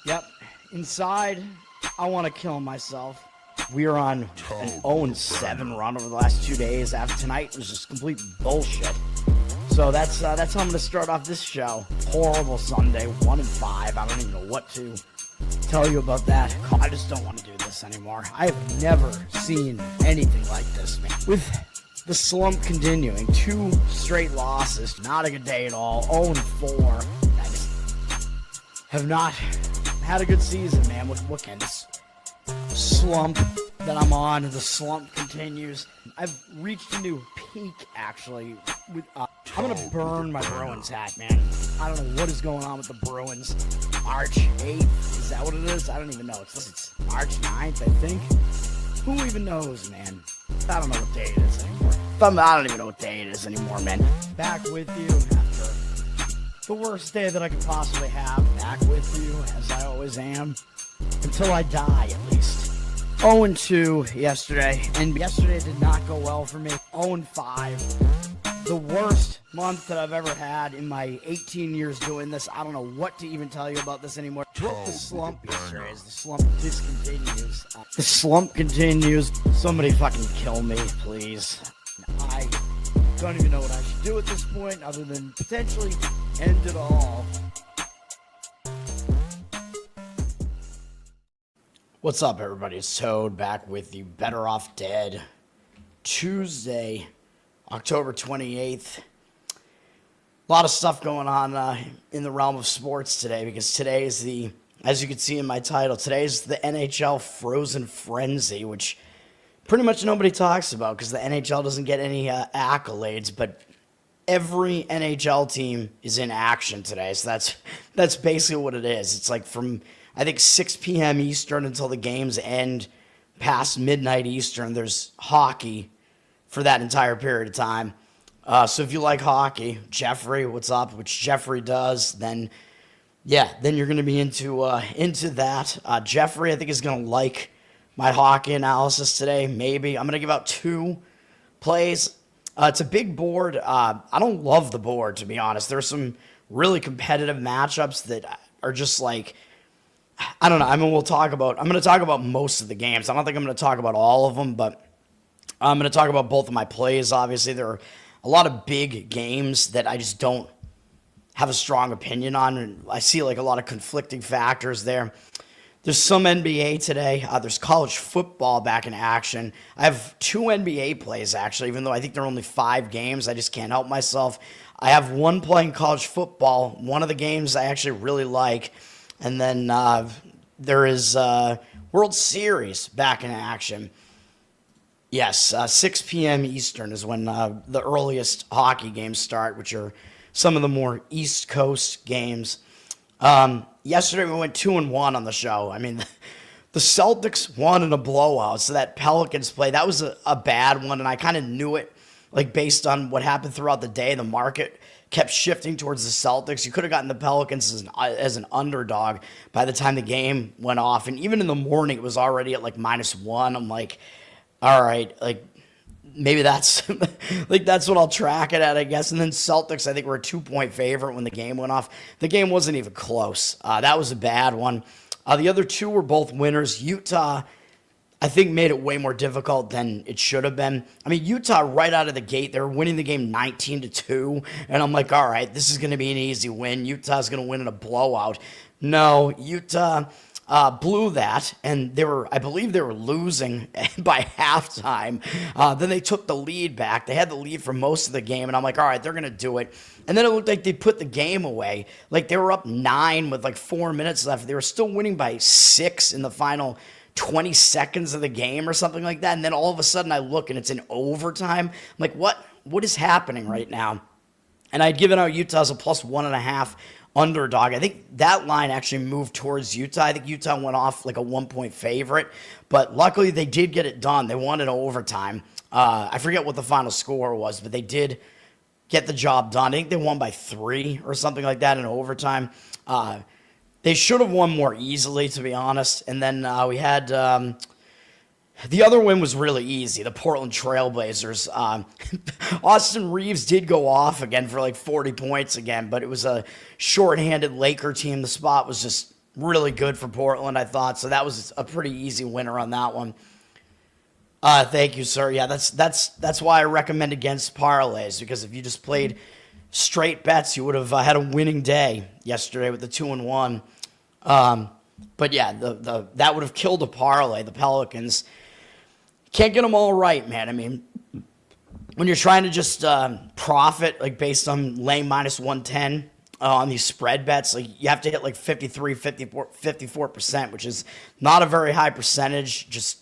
Yep. Inside, I want to kill myself. We are on an 0-7 run over the last 2 days. After tonight was just complete bullshit. So that's how I'm going to start off this show. Horrible Sunday, 1-5. I don't even know what to tell you about that. I just don't want to do this anymore. I have never seen anything like this, man. With the slump continuing, 2 straight losses, not a good day at all. 0-4. I just have not had a good season, man. What can this slump that I'm on? The slump continues. I've reached a new peak, actually. With I'm gonna burn my Bruins hat, man. I don't know what is going on with the Bruins. March 8th, is that what it is? I don't even know. It's March 9th, I think. Who even knows, man? I don't know what day it is anymore. I don't even know what day it is anymore, man. Back with you after the worst day that I could possibly have. Back with you, as I always am. Until I die, at least. 0-2 yesterday, and yesterday did not go well for me. 0-5. The worst month that I've ever had in my 18 years doing this. I don't know what to even tell you about this anymore. Broke the slump yesterday as the slump discontinues. The slump continues. Somebody fucking kill me, please. I don't even know what I should do at this point other than potentially end it all. What's up, everybody? It's Toad back with you. Better Off Dead. Tuesday, October 28th. A lot of stuff going on in the realm of sports today because today is as you can see in my title, today is the NHL Frozen Frenzy, which pretty much nobody talks about because the NHL doesn't get any accolades, but every NHL team is in action today. So that's basically what it is. It's like from, I think, 6 p.m. Eastern until the games end past midnight Eastern. There's hockey for that entire period of time. So if you like hockey, Jeffrey, what's up? Which Jeffrey does, then you're going to be into that. Jeffrey, I think, is going to like my hockey analysis today. Maybe I'm going to give out 2 plays. It's a big board. I don't love the board, to be honest. There's some really competitive matchups that are just like, I don't know. I mean, I'm going to talk about most of the games. I don't think I'm going to talk about all of them, but I'm going to talk about both of my plays. Obviously, there are a lot of big games that I just don't have a strong opinion on, and I see like a lot of conflicting factors there. There's some NBA today. There's college football back in action. I have 2 NBA plays, actually, even though I think there are only 5 games. I just can't help myself. I have one playing college football. One of the games I actually really like. And then there is World Series back in action. Yes, 6 p.m. Eastern is when the earliest hockey games start, which are some of the more East Coast games. Yesterday we went 2-1 on the show. I mean, the Celtics won in a blowout, so that Pelicans play, that was a bad one, and I kind of knew it, like based on what happened throughout the day. The market kept shifting towards the Celtics. You could have gotten the Pelicans as an underdog by the time the game went off, and even in the morning it was already at like -1. I'm like, all right, like maybe that's like that's what I'll track it at, I guess. And then Celtics, I think, were a 2-point favorite when the game went off. The game wasn't even close. That was a bad one. The other 2 were both winners. Utah, I think, made it way more difficult than it should have been. I mean, Utah right out of the gate, they were winning the game 19-2, and I'm like, all right, this is going to be an easy win. Utah's going to win in a blowout. No, Utah blew that, and I believe they were losing by halftime. Then they took the lead back. They had the lead for most of the game, and I'm like, all right, they're going to do it. And then it looked like they put the game away. Like they were up 9 with like 4 minutes left. They were still winning by 6 in the final 20 seconds of the game or something like that. And then all of a sudden I look and it's in overtime. I'm like, what is happening right now? And I'd given out Utah as a +1.5 underdog. I think that line actually moved towards Utah. I think Utah went off like a 1-point favorite, but luckily they did get it done. They won in overtime. I forget what the final score was, but they did get the job done. I think they won by 3 or something like that in overtime. They should have won more easily, to be honest. And then we had the other win was really easy. The Portland Trailblazers. Austin Reeves did go off again for like 40 points again, but it was a shorthanded Laker team. The spot was just really good for Portland, I thought. So that was a pretty easy winner on that one. Thank you, sir. Yeah, that's why I recommend against parlays, because if you just played straight bets, you would have had a winning day yesterday with the 2-1. But yeah, that would have killed a parlay. The Pelicans can't get them all right, man. I mean, when you're trying to just profit, like based on laying minus 110 on these spread bets, like you have to hit like 53, 54, 54%, which is not a very high percentage, just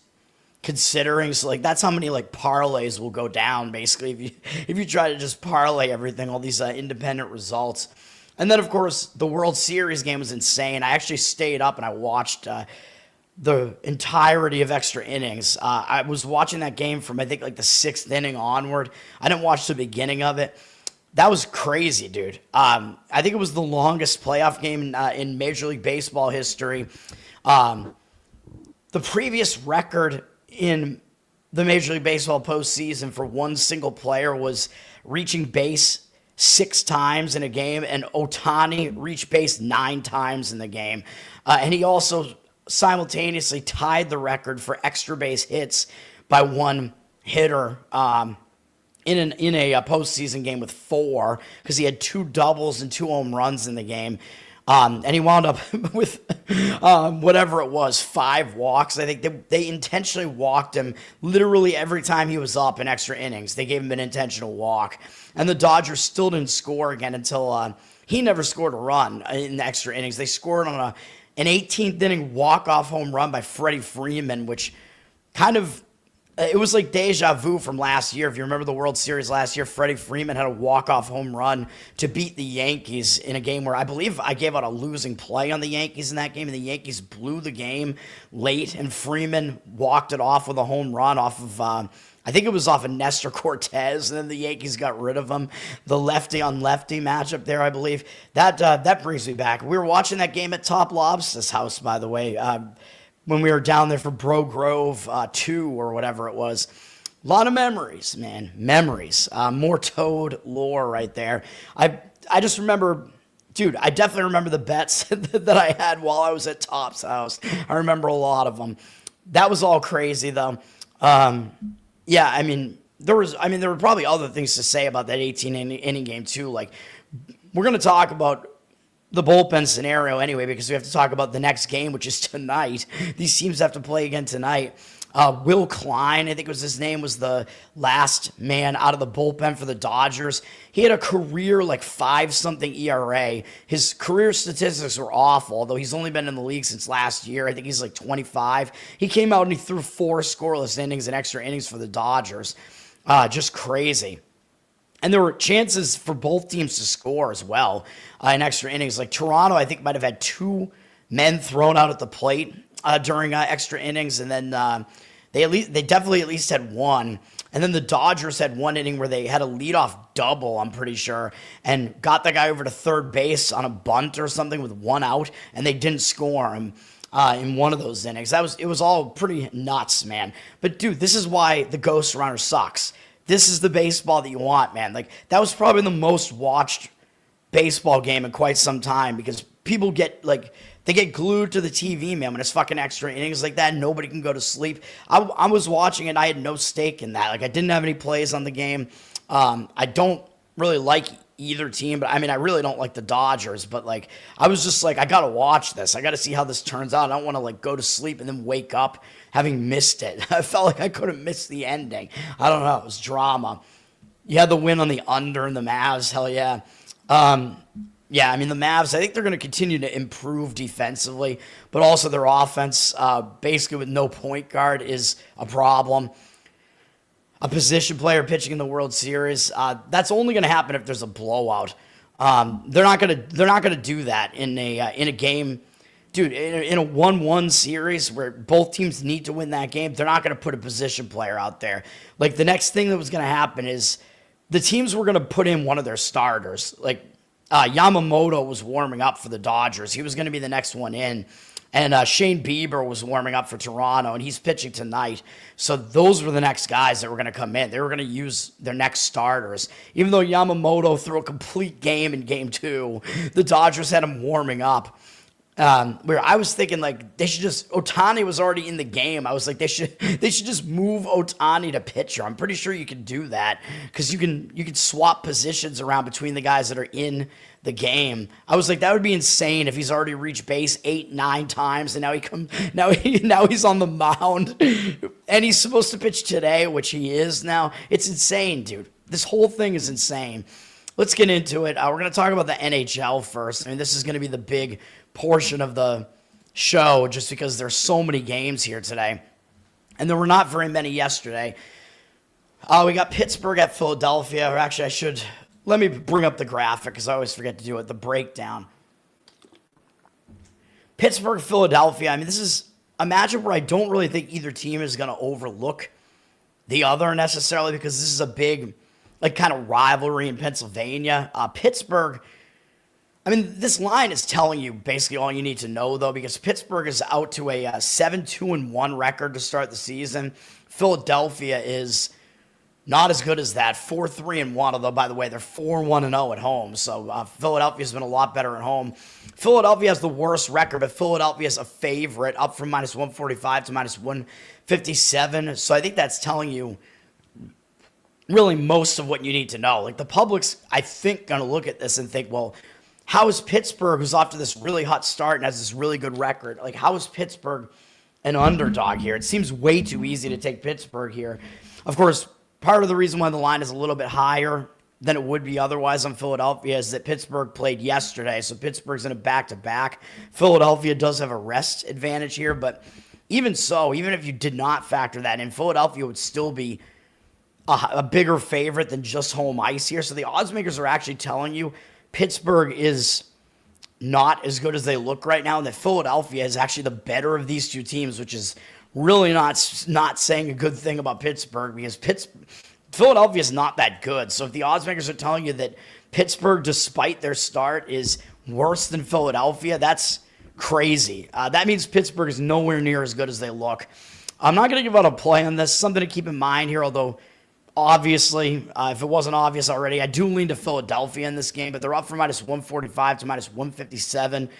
considering. So like that's how many like parlays will go down basically if you try to just parlay everything, all these independent results. And then of course the World Series game was insane. I actually stayed up and I watched the entirety of extra innings. I was watching that game from I think like the 6th inning onward. I didn't watch the beginning of it. That was crazy, dude. I think it was the longest playoff game in Major League Baseball history. The previous record in the Major League Baseball postseason for one single player was reaching base 6 times in a game, and Ohtani reached base 9 times in the game. And he also simultaneously tied the record for extra base hits by one hitter in a postseason game with 4, because he had 2 doubles and 2 home runs in the game. And he wound up with whatever it was, 5 walks. I think they intentionally walked him literally every time he was up in extra innings. They gave him an intentional walk. And the Dodgers still didn't score again until he never scored a run in the extra innings. They scored on an 18th inning walk-off home run by Freddie Freeman, which kind of it was like deja vu from last year. If you remember the World Series last year, Freddie Freeman had a walk-off home run to beat the Yankees in a game where I believe I gave out a losing play on the Yankees in that game, and the Yankees blew the game late, and Freeman walked it off with a home run off of, I think it was off of Nestor Cortez, and then the Yankees got rid of him. The lefty-on-lefty matchup there, I believe. That brings me back. We were watching that game at Top Lobster's house, by the way, when we were down there for Bro Grove 2 or whatever it was. A lot of memories, man. Memories. More Toad lore right there. I just remember, dude, I definitely remember the bets that I had while I was at Top's house. I remember a lot of them. That was all crazy, though. Yeah, I mean, there were probably other things to say about that 18-inning game, too. Like, we're going to talk about the bullpen scenario anyway, because we have to talk about the next game, which is tonight. These teams have to play again tonight. Will Klein, I think was his name, was the last man out of the bullpen for the Dodgers. He had a career like 5-something ERA. His career statistics were awful, although he's only been in the league since last year. I think he's like 25. He came out and he threw 4 scoreless innings and extra innings for the Dodgers. Just crazy. And there were chances for both teams to score as well in extra innings. Like Toronto, I think, might have had 2 men thrown out at the plate during extra innings, and then they definitely at least had 1. And then the Dodgers had 1 inning where they had a leadoff double, I'm pretty sure, and got the guy over to third base on a bunt or something with 1 out, and they didn't score him in one of those innings. It was all pretty nuts, man. But dude, this is why the Ghost Runner sucks. This is the baseball that you want, man. Like, that was probably the most watched baseball game in quite some time, because people get, like, they get glued to the TV, man, when it's fucking extra innings like that. Nobody can go to sleep. I was watching it, and I had no stake in that. Like, I didn't have any plays on the game. I don't really like either team, but I mean, I really don't like the Dodgers, but like, I was just like, I gotta watch this. I gotta see how this turns out. I don't want to like go to sleep and then wake up having missed it. I felt like I could have missed the ending. I don't know. It was drama. You had the win on the under in the Mavs. Hell yeah. Yeah, I mean, the Mavs, I think they're going to continue to improve defensively, but also their offense, basically with no point guard, is a problem. A position player pitching in the World Series, that's only going to happen if there's a blowout. They're not going to do that in a game, dude. In a 1-1 series where both teams need to win that game, they're not going to put a position player out there. Like, the next thing that was going to happen is the teams were going to put in one of their starters. Like, Yamamoto was warming up for the Dodgers. He was going to be the next one in. And Shane Bieber was warming up for Toronto, and he's pitching tonight. So those were the next guys that were going to come in. They were going to use their next starters. Even though Yamamoto threw a complete game in Game 2, the Dodgers had him warming up. Where I was thinking like they should just Ohtani was already in the game. I was like they should just move Ohtani to pitcher. I'm pretty sure you can do that because you can swap positions around between the guys that are in the game. I was like that would be insane if he's already reached base 8-9 times and now he's on the mound and he's supposed to pitch today, which he is now. It's insane, dude. This whole thing is insane. Let's get into it. We're going to talk about the NHL first. I mean, this is going to be the big portion of the show just because there's so many games here today. And there were not very many yesterday. We got Pittsburgh at Philadelphia. Or actually, let me bring up the graphic because I always forget to do it, the breakdown. Pittsburgh, Philadelphia. I mean, this is a matchup where I don't really think either team is going to overlook the other necessarily because this is a big kind of rivalry in Pennsylvania. Pittsburgh, I mean, this line is telling you basically all you need to know, though, because Pittsburgh is out to a 7-2-1 record to start the season. Philadelphia is not as good as that, 4-3-1, although, by the way, they're 4-1-0 at home. So Philadelphia's been a lot better at home. Philadelphia has the worst record, but Philadelphia is a favorite, up from -145 to -157. So I think that's telling you really most of what you need to know. Like the public's, I think, going to look at this and think, well, how is Pittsburgh, who's off to this really hot start and has this really good record, like how is Pittsburgh an underdog here? It seems way too easy to take Pittsburgh here. Of course, part of the reason why the line is a little bit higher than it would be otherwise on Philadelphia is that Pittsburgh played yesterday, so Pittsburgh's in a back-to-back. Philadelphia does have a rest advantage here, but even so, even if you did not factor that in, Philadelphia would still be a bigger favorite than just home ice here. So the odds makers are actually telling you Pittsburgh is not as good as they look right now, and that Philadelphia is actually the better of these two teams, which is really not saying a good thing about Pittsburgh because Philadelphia is not that good. So if the odds makers are telling you that Pittsburgh, despite their start, is worse than Philadelphia, that's crazy. That means Pittsburgh is nowhere near as good as they look. I'm not going to give out a play on this. Something to keep in mind here, although obviously, if it wasn't obvious already, I do lean to Philadelphia in this game, but they're up from -145 to -157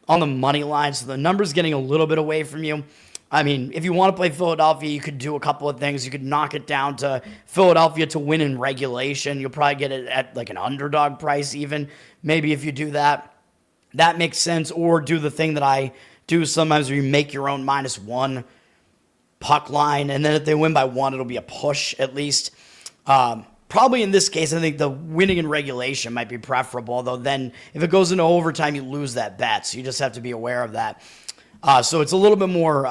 on the money line, so the number's getting a little bit away from you. I mean, if you want to play Philadelphia, you could do a couple of things. You could knock it down to Philadelphia to win in regulation. You'll probably get it at like an underdog price even. Maybe if you do that, that makes sense. Or do the thing that I do sometimes where you make your own -1 puck line, and then if they win by 1, it'll be a push at least. Probably in this case, I think the winning in regulation might be preferable, although then if it goes into overtime, you lose that bet, so you just have to be aware of that. So it's a little bit more,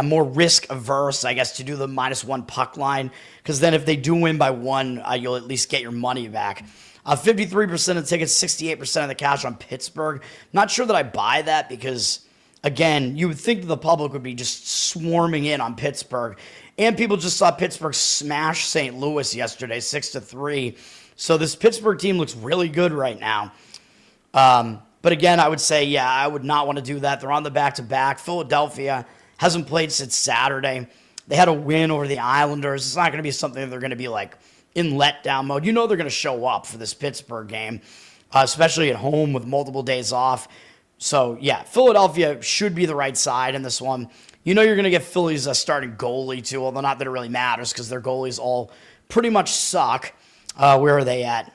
more risk averse, I guess, to do the -1 puck line, because then if they do win by 1, you'll at least get your money back. 53% of the tickets, 68% of the cash on Pittsburgh. Not sure that I buy that because, again, you would think that the public would be just swarming in on Pittsburgh. And people just saw Pittsburgh smash St. Louis yesterday, 6-3. So this Pittsburgh team looks really good right now. But again, I would say, yeah, I would not want to do that. They're on the back-to-back. Philadelphia hasn't played since Saturday. They had a win over the Islanders. It's not going to be something that they're going to be like in letdown mode. You know they're going to show up for this Pittsburgh game, especially at home with multiple days off. So, yeah, Philadelphia should be the right side in this one. You know you're going to get Philly's starting goalie, too, although not that it really matters because their goalies all pretty much suck. Where are they at?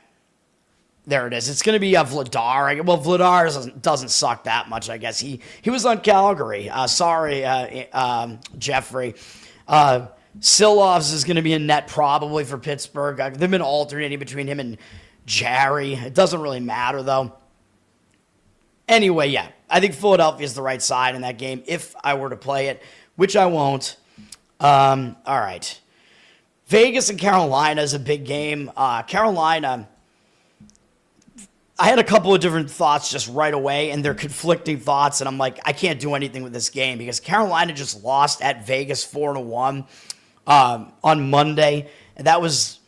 There it is. It's going to be Vladar. Well, Vladar doesn't suck that much, I guess. He was on Calgary. Sorry, Jeffrey. Silovs is going to be in net probably for Pittsburgh. They've been alternating between him and Jarry. It doesn't really matter, though. Anyway, yeah, I think Philadelphia is the right side in that game if I were to play it, which I won't. All right. Vegas and Carolina is a big game. Carolina, I had a couple of different thoughts just right away, and they're conflicting thoughts, and I'm like, I can't do anything with this game because Carolina just lost at Vegas 4-1 on Monday, and that was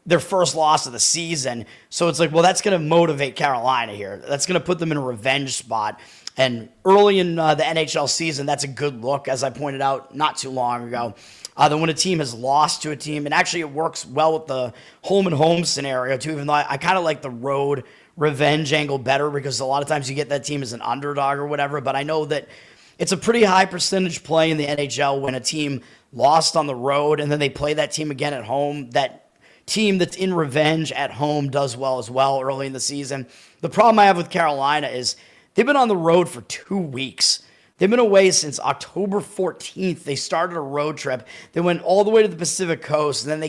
their first loss of the season. So it's like, well, that's going to motivate Carolina here. That's going to put them in a revenge spot. And early in the NHL season, that's a good look, as I pointed out not too long ago. Then when a team has lost to a team, and actually it works well with the home and home scenario too, even though I kind of like the road revenge angle better because a lot of times you get that team as an underdog or whatever, but I know that it's a pretty high percentage play in the NHL when a team lost on the road and then they play that team again at home. That team that's in revenge at home does well as well early in the season. The problem I have with Carolina is they've been on the road for 2 weeks. They've been away since October 14th. They started a road trip. They went all the way to the Pacific Coast, and then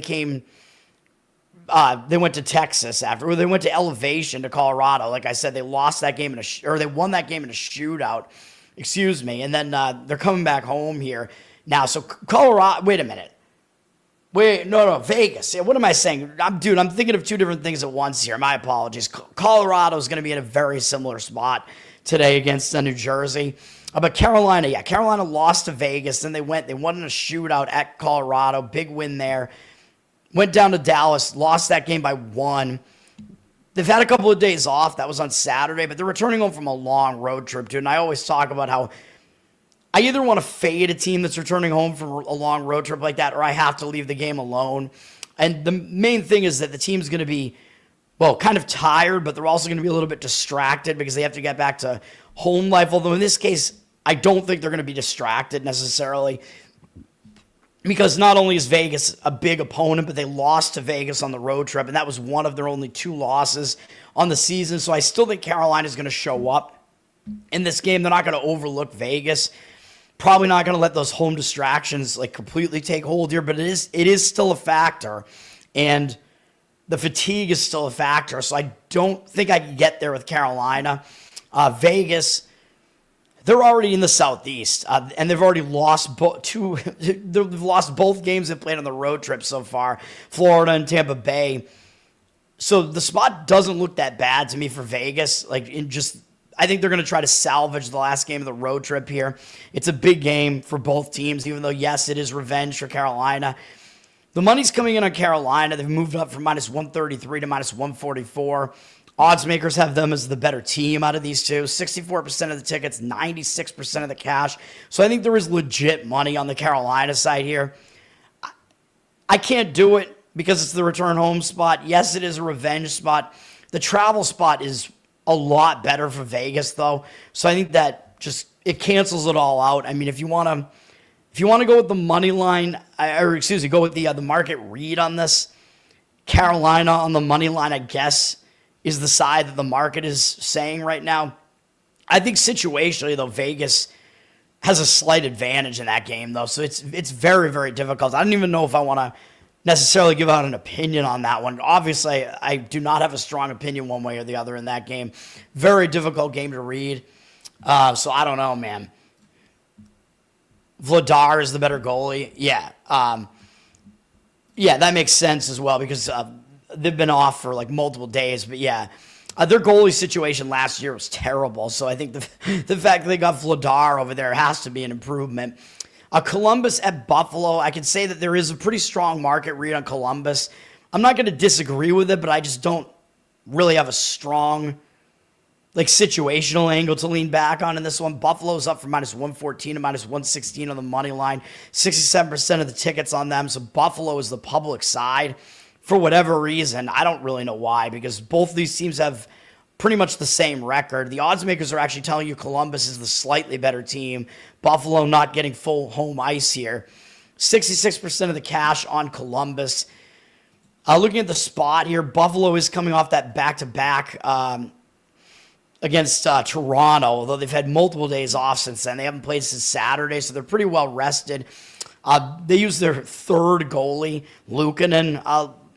they went to Texas after, or they went to Elevation to Colorado. Like I said, they lost that game or they won that game in a shootout. Excuse me. And then they're coming back home here now. So Colorado, wait a minute. No, Vegas. Yeah, what am I saying? I'm thinking of two different things at once here. My apologies. Colorado is going to be in a very similar spot today against New Jersey. But Carolina lost to Vegas. Then they won in a shootout at Colorado. Big win there. Went down to Dallas, lost that game by 1. They've had a couple of days off. That was on Saturday, but they're returning home from a long road trip, dude. And I always talk about how I either want to fade a team that's returning home from a long road trip like that, or I have to leave the game alone. And the main thing is that the team's going to be, kind of tired, but they're also going to be a little bit distracted because they have to get back to home life. Although in this case, I don't think they're going to be distracted necessarily because not only is Vegas a big opponent, but they lost to Vegas on the road trip, and that was one of their only 2 losses on the season. So I still think Carolina's going to show up in this game. They're not going to overlook Vegas. Probably not going to let those home distractions completely take hold here, but it is still a factor, and the fatigue is still a factor. So I don't think I can get there with Carolina. Vegas, they're already in the Southeast, and they've already lost they've lost both games they've played on the road trip so far, Florida and Tampa Bay. So the spot doesn't look that bad to me for Vegas. I think they're going to try to salvage the last game of the road trip here. It's a big game for both teams, even though, yes, it is revenge for Carolina. The money's coming in on Carolina. They've moved up from -133 to -144. Odds makers have them as the better team out of these two. 64% of the tickets, 96% of the cash. So I think there is legit money on the Carolina side here. I can't do it because it's the return home spot. Yes, it is a revenge spot. The travel spot is a lot better for Vegas, though. So I think that it cancels it all out. I mean, if you want to go with the money line, go with the market read on this, Carolina on the money line, I guess, is the side that the market is saying right now. I think situationally, though, Vegas has a slight advantage in that game, though. So it's very, very difficult. I don't even know if I want to necessarily give out an opinion on that one. Obviously, I do not have a strong opinion one way or the other in that game. Very difficult game to read. So I don't know, man. Vladar is the better goalie. Yeah. That makes sense as well because they've been off for multiple days. But yeah, their goalie situation last year was terrible. So I think the fact that they got Vladar over there has to be an improvement. Columbus at Buffalo, I can say that there is a pretty strong market read on Columbus. I'm not going to disagree with it, but I just don't really have a strong situational angle to lean back on in this one. Buffalo's up from -114 to -116 on the money line. 67% of the tickets on them, so Buffalo is the public side for whatever reason. I don't really know why, because both these teams have pretty much the same record. The odds makers are actually telling you Columbus is the slightly better team. Buffalo not getting full home ice here. 66% of the cash on Columbus. Looking at the spot here, Buffalo is coming off that back-to-back against Toronto, although they've had multiple days off since then. They haven't played since Saturday, so they're pretty well rested. They used their third goalie, Luukkonen,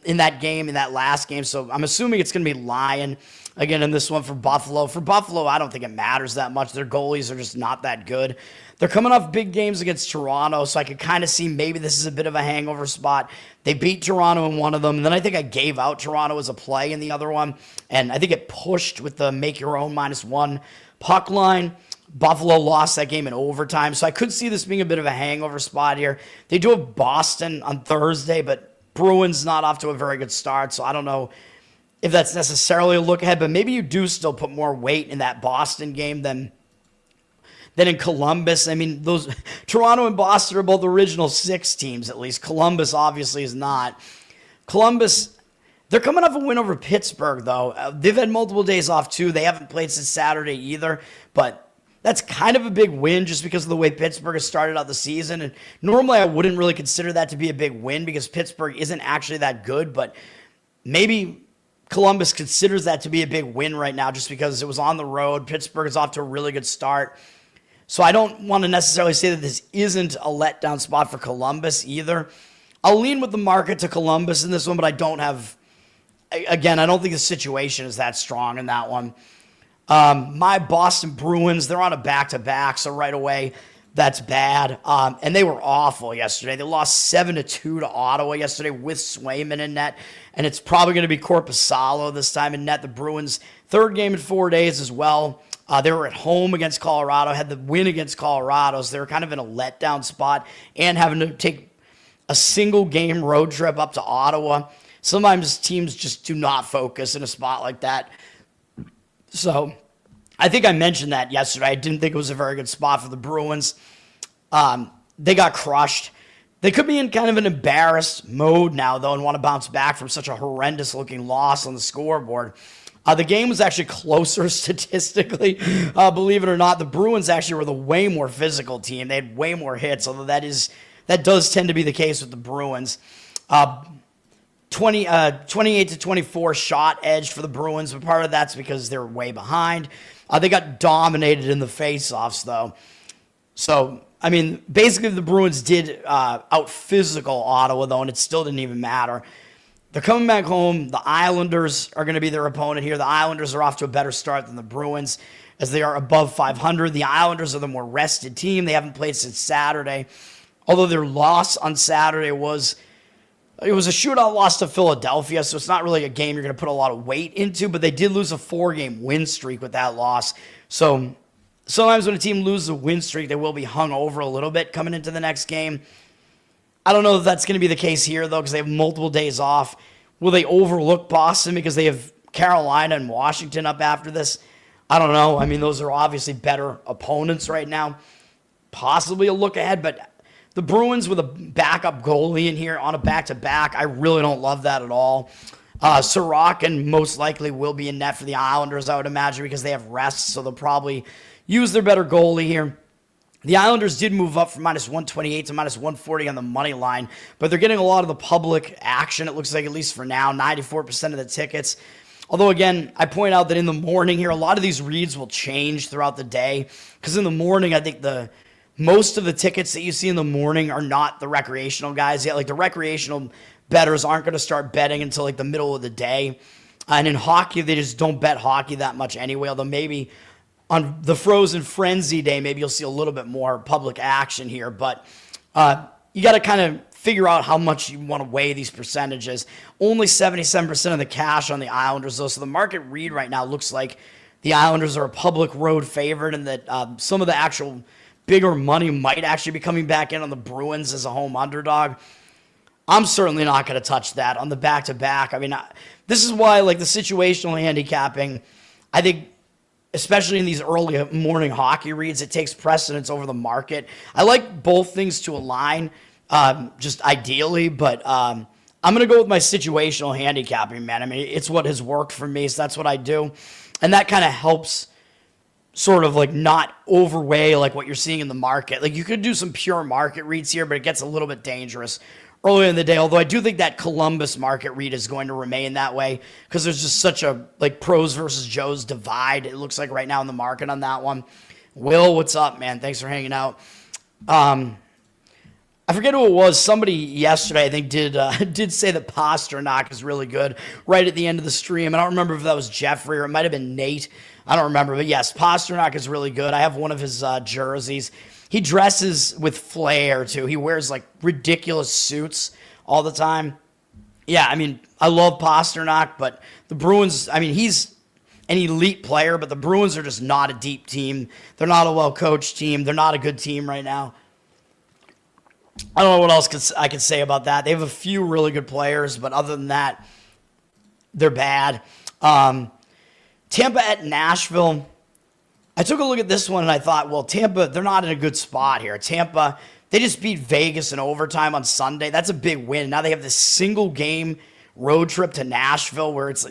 in that last game, so I'm assuming it's going to be Lyon again in this one for Buffalo. For Buffalo, I don't think it matters that much. Their goalies are just not that good. They're coming off big games against Toronto, so I could kind of see maybe this is a bit of a hangover spot. They beat Toronto in one of them, and then I think I gave out Toronto as a play in the other one, and I think it pushed with the make-your-own -1 puck line. Buffalo lost that game in overtime, so I could see this being a bit of a hangover spot here. They do have Boston on Thursday, but Bruins not off to a very good start, so I don't know if that's necessarily a look ahead, but maybe you do still put more weight in that Boston game than in Columbus. I mean, those Toronto and Boston are both original 6 teams, at least. Columbus obviously is not. Columbus, They're coming off a win over Pittsburgh, though. They've had multiple days off, too. They haven't played since Saturday either, but that's kind of a big win just because of the way Pittsburgh has started out the season. And normally I wouldn't really consider that to be a big win because Pittsburgh isn't actually that good, but maybe Columbus considers that to be a big win right now just because it was on the road. Pittsburgh is off to a really good start. So I don't want to necessarily say that this isn't a letdown spot for Columbus either. I'll lean with the market to Columbus in this one, but I don't think the situation is that strong in that one. My Boston Bruins, they're on a back-to-back, so right away, that's bad. And they were awful yesterday. They lost 7-2 to Ottawa yesterday with Swayman in net, and it's probably going to be Korpisalo this time in net. The Bruins, third game in 4 days as well. They were at home against Colorado, had the win against Colorado, so they were kind of in a letdown spot and having to take a single-game road trip up to Ottawa. Sometimes teams just do not focus in a spot like that. So I think I mentioned that yesterday. I didn't think it was a very good spot for the Bruins. They got crushed. They could be in kind of an embarrassed mode now, though, and want to bounce back from such a horrendous-looking loss on the scoreboard. The game was actually closer statistically, believe it or not. The Bruins actually were the way more physical team. They had way more hits, although that does tend to be the case with the Bruins. 28-24 shot edge for the Bruins, but part of that's because they're way behind. They got dominated in the faceoffs, though. So, I mean, basically the Bruins did out-physical Ottawa, though, and it still didn't even matter. They're coming back home. The Islanders are going to be their opponent here. The Islanders are off to a better start than the Bruins, as they are above 500. The Islanders are the more rested team. They haven't played since Saturday. Although their loss on Saturday was a shootout loss to Philadelphia, so it's not really a game you're going to put a lot of weight into, but they did lose a 4-game win streak with that loss. So sometimes when a team loses a win streak, they will be hung over a little bit coming into the next game. I don't know if that's going to be the case here, though, because they have multiple days off. Will they overlook Boston because they have Carolina and Washington up after this? I don't know. I mean, those are obviously better opponents right now. Possibly a look ahead, but the Bruins with a backup goalie in here on a back-to-back, I really don't love that at all. Sorokin most likely will be in net for the Islanders, I would imagine, because they have rest, so they'll probably use their better goalie here. The Islanders did move up from -128 to -140 on the money line, but they're getting a lot of the public action, it looks like, at least for now, 94% of the tickets. Although, again, I point out that in the morning here, a lot of these reads will change throughout the day, because in the morning, I think most of the tickets that you see in the morning are not the recreational guys yet. Like, the recreational bettors aren't going to start betting until, like, the middle of the day. And in hockey, they just don't bet hockey that much anyway, although maybe on the Frozen Frenzy day, maybe you'll see a little bit more public action here. But you got to kind of figure out how much you want to weigh these percentages. Only 77% of the cash on the Islanders, though. So the market read right now looks like the Islanders are a public road favorite, and that some of the actual bigger money might actually be coming back in on the Bruins as a home underdog. I'm certainly not going to touch that on the back-to-back. I mean, this is why, like, the situational handicapping, I think, especially in these early morning hockey reads, it takes precedence over the market. I like both things to align, just ideally, but I'm going to go with my situational handicapping, man. I mean, it's what has worked for me, so that's what I do. And that kind of helps sort of like not overweigh like what you're seeing in the market. Like, you could do some pure market reads here, but it gets a little bit dangerous earlier in the day, although I do think that Columbus market read is going to remain that way because there's just such a like pros versus Joes divide, it looks like, right now in the market on that one. Will, what's up, man? Thanks for hanging out. I forget who it was. Somebody yesterday, I think, did say that Pasternak is really good right at the end of the stream. I don't remember if that was Jeffrey or it might have been Nate. I don't remember, but yes, Pasternak is really good. I have one of his jerseys. He dresses with flair, too. He wears, like, ridiculous suits all the time. Yeah, I mean, I love Pasternak, but the Bruins, I mean, he's an elite player, but the Bruins are just not a deep team. They're not a well-coached team. They're not a good team right now. I don't know what else I could say about that. They have a few really good players, but other than that, they're bad. Tampa at Nashville. I took a look at this one and I thought, well, Tampa, they're not in a good spot here. Tampa, they just beat Vegas in overtime on Sunday. That's a big win. Now they have this single game road trip to Nashville where it's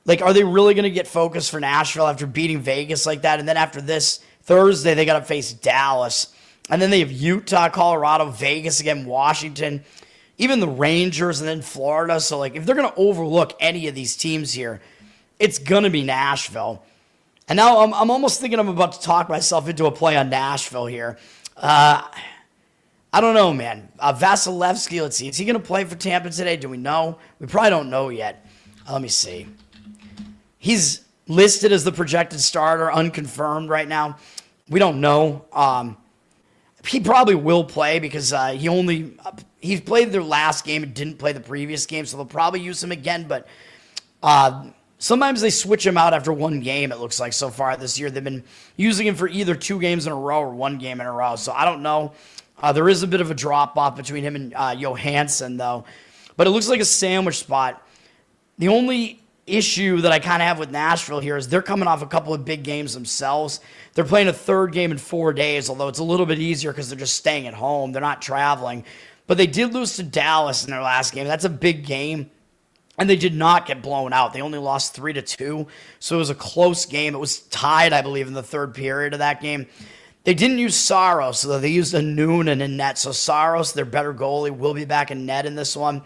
like, are they really going to get focused for Nashville after beating Vegas like that? And then after this Thursday, they got to face Dallas. And then they have Utah, Colorado, Vegas again, Washington, even the Rangers, and then Florida. So, like, if they're going to overlook any of these teams here, it's going to be Nashville. And now I'm almost thinking I'm about to talk myself into a play on Nashville here. I don't know, man. Vasilevsky, let's see. Is he going to play for Tampa today? Do we know? We probably don't know yet. Let me see. He's listed as the projected starter, unconfirmed right now. We don't know. He probably will play because he played their last game and didn't play the previous game, so they'll probably use him again. But sometimes they switch him out after one game, it looks like, so far this year. They've been using him for either 2 games in a row or 1 game in a row. So I don't know. There is a bit of a drop-off between him and Johansson, though. But it looks like a sandwich spot. The only issue that I kind of have with Nashville here is they're coming off a couple of big games themselves. They're playing a 3rd game in 4 days, although it's a little bit easier because they're just staying at home. They're not traveling. But they did lose to Dallas in their last game. That's a big game. And they did not get blown out. They only lost 3-2. So it was a close game. It was tied, I believe, in the 3rd period of that game. They didn't use Saros, so they used a Noonan in net. So Saros, their better goalie, will be back in net in this one,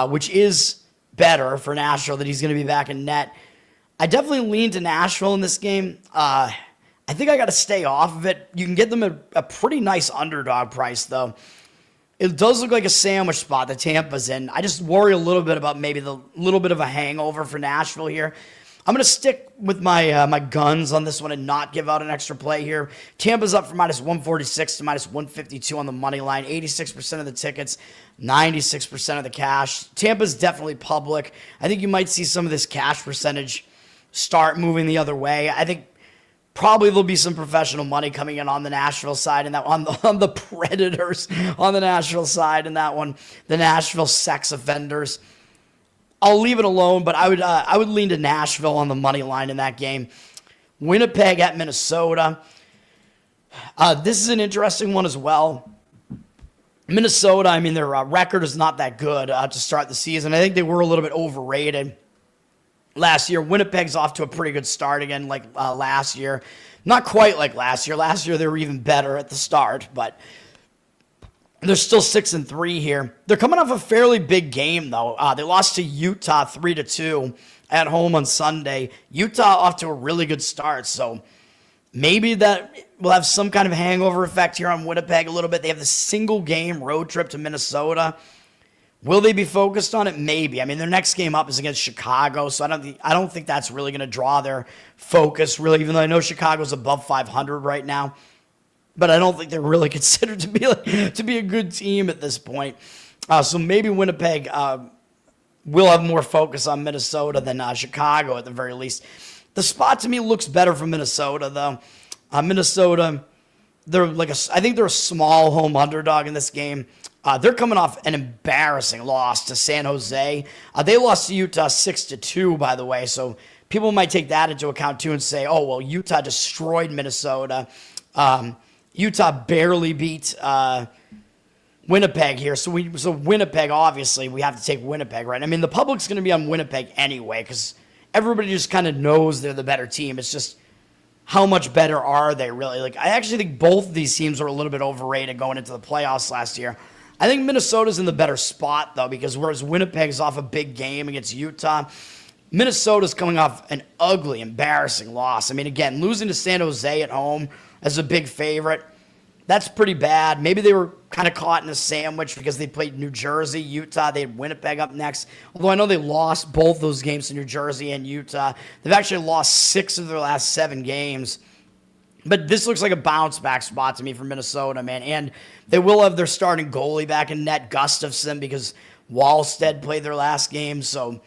which is better for Nashville that he's going to be back in net. I definitely lean to Nashville in this game. I think I got to stay off of it. You can get them at a pretty nice underdog price, though. It does look like a sandwich spot that Tampa's in. I just worry a little bit about maybe the little bit of a hangover for Nashville here. I'm going to stick with my my guns on this one and not give out an extra play here. Tampa's up from -146 to -152 on the money line. 86% of the tickets, 96% of the cash. Tampa's definitely public. I think you might see some of this cash percentage start moving the other way. I think probably there'll be some professional money coming in on the Nashville side and that on the Predators on the Nashville side and that one, the Nashville sex offenders. I'll leave it alone, but I would lean to Nashville on the money line in that game. Winnipeg at Minnesota. This is an interesting one as well. Minnesota, I mean, their record is not that good to start the season. I think they were a little bit overrated last year. Winnipeg's off to a pretty good start again, like last year. Not quite like last year. Last year they were even better at the start, but they're still 6-3 here. They're coming off a fairly big game, though. They lost to Utah 3-2 at home on Sunday. Utah off to a really good start, so maybe that will have some kind of hangover effect here on Winnipeg a little bit. They have the single-game road trip to Minnesota. Will they be focused on it? Maybe. I mean, their next game up is against Chicago, so I don't think that's really going to draw their focus, really, even though I know Chicago's above 500 right now. But I don't think they're really considered to be a good team at this point. So maybe Winnipeg will have more focus on Minnesota than Chicago at the very least. The spot to me looks better for Minnesota, though. Minnesota, I think they're a small home underdog in this game. They're coming off an embarrassing loss to San Jose. They lost to Utah 6-2, by the way. So people might take that into account too and say, "Oh, well, Utah destroyed Minnesota." Utah barely beat Winnipeg here. So Winnipeg, obviously, we have to take Winnipeg, right? I mean, the public's going to be on Winnipeg anyway because everybody just kind of knows they're the better team. It's just how much better are they really? Like, I actually think both of these teams were a little bit overrated going into the playoffs last year. I think Minnesota's in the better spot, though, because whereas Winnipeg's off a big game against Utah, Minnesota's coming off an ugly, embarrassing loss. I mean, again, losing to San Jose at home as a big favorite, that's pretty bad. Maybe they were kind of caught in a sandwich because they played New Jersey, Utah. They had Winnipeg up next. Although I know they lost both those games to New Jersey and Utah. They've actually lost 6 of their last 7 games. But this looks like a bounce-back spot to me for Minnesota, man. And they will have their starting goalie back in net, Gustafsson, because Wallstead played their last game. So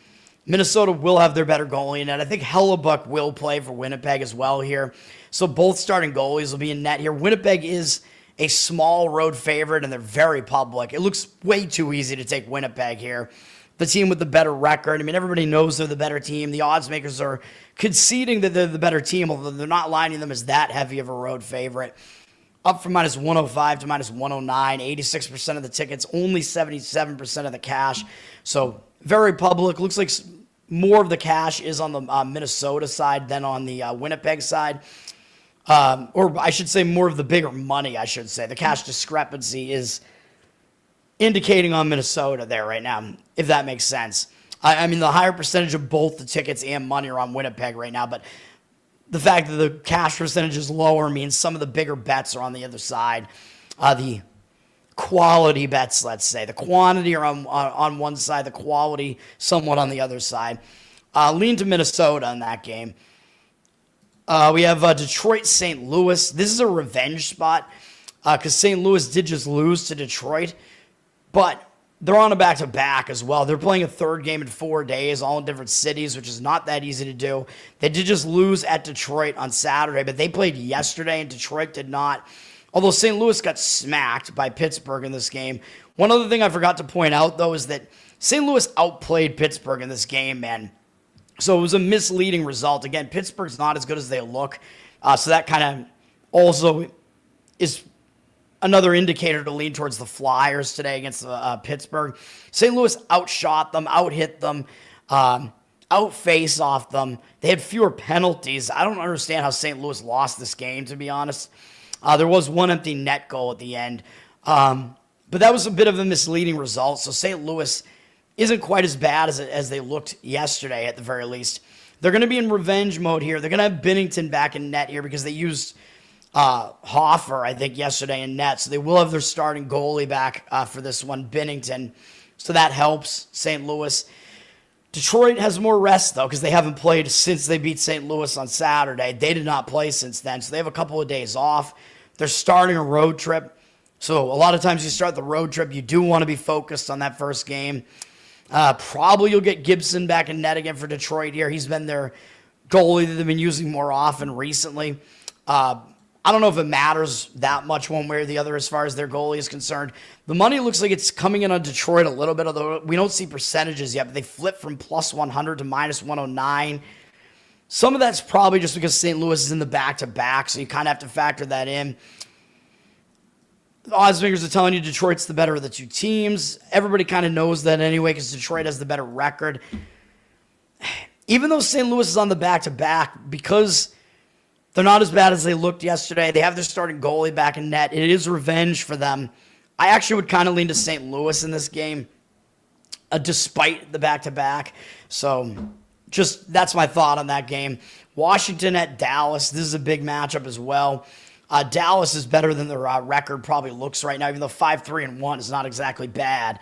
Minnesota will have their better goalie in net. I think Hellebuck will play for Winnipeg as well here. So both starting goalies will be in net here. Winnipeg is a small road favorite, and they're very public. It looks way too easy to take Winnipeg here. The team with the better record. I mean, everybody knows they're the better team. The odds makers are conceding that they're the better team, although they're not lining them as that heavy of a road favorite. up from minus 105 to minus 109. 86% of the tickets, only 77% of the cash. So very public. Looks like more of the cash is on the Minnesota side than on the Winnipeg side. Or I should say more of the bigger money, I should say. The cash discrepancy is indicating on Minnesota there right now, if that makes sense. I mean, the higher percentage of both the tickets and money are on Winnipeg right now, but the fact that the cash percentage is lower means some of the bigger bets are on the other side. The quality bets, let's say. The quantity are on one side, the quality somewhat on the other side. Lean to Minnesota in that game. We have Detroit-St. Louis. This is a revenge spot because St. Louis did just lose to Detroit, but they're on a back-to-back as well. They're playing a third game in 4 days, all in different cities, which is not that easy to do. They did just lose at Detroit on Saturday, but they played yesterday, and Detroit did not. Although St. Louis got smacked by Pittsburgh in this game. One other thing I forgot to point out, though, is that St. Louis outplayed Pittsburgh in this game, man. So it was a misleading result. Again, Pittsburgh's not as good as they look. So that kind of also is another indicator to lean towards the Flyers today against Pittsburgh. St. Louis outshot them, outhit them, outface off them. They had fewer penalties. I don't understand how St. Louis lost this game, to be honest. There was one empty net goal at the end. But that was a bit of a misleading result. So St. Louis isn't quite as bad as they looked yesterday, at the very least. They're going to be in revenge mode here. They're going to have Binnington back in net here because they used Hoffer, I think, yesterday in net. So they will have their starting goalie back for this one, Binnington. So that helps St. Louis. Detroit has more rest, though, because they haven't played since they beat St. Louis on Saturday. They did not play since then, so they have a couple of days off. They're starting a road trip. So a lot of times you start the road trip, you do want to be focused on that first game. Probably you'll get Gibson back in net again for Detroit here. He's been their goalie that they've been using more often recently. I don't know if it matters that much one way or the other as far as their goalie is concerned. The money looks like it's coming in on Detroit a little bit, although we don't see percentages yet, but they flipped from plus 100 to minus 109. Some of that's probably just because St. Louis is in the back-to-back, so you kind of have to factor that in. The odds makers are telling you Detroit's the better of the two teams. Everybody kind of knows that anyway because Detroit has the better record. Even though St. Louis is on the back-to-back, because they're not as bad as they looked yesterday, they have their starting goalie back in net. It is revenge for them. I actually would kind of lean to St. Louis in this game, despite the back-to-back. So just that's my thought on that game. Washington at Dallas. This is a big matchup as well. Dallas is better than their record probably looks right now, even though 5-3-1 is not exactly bad.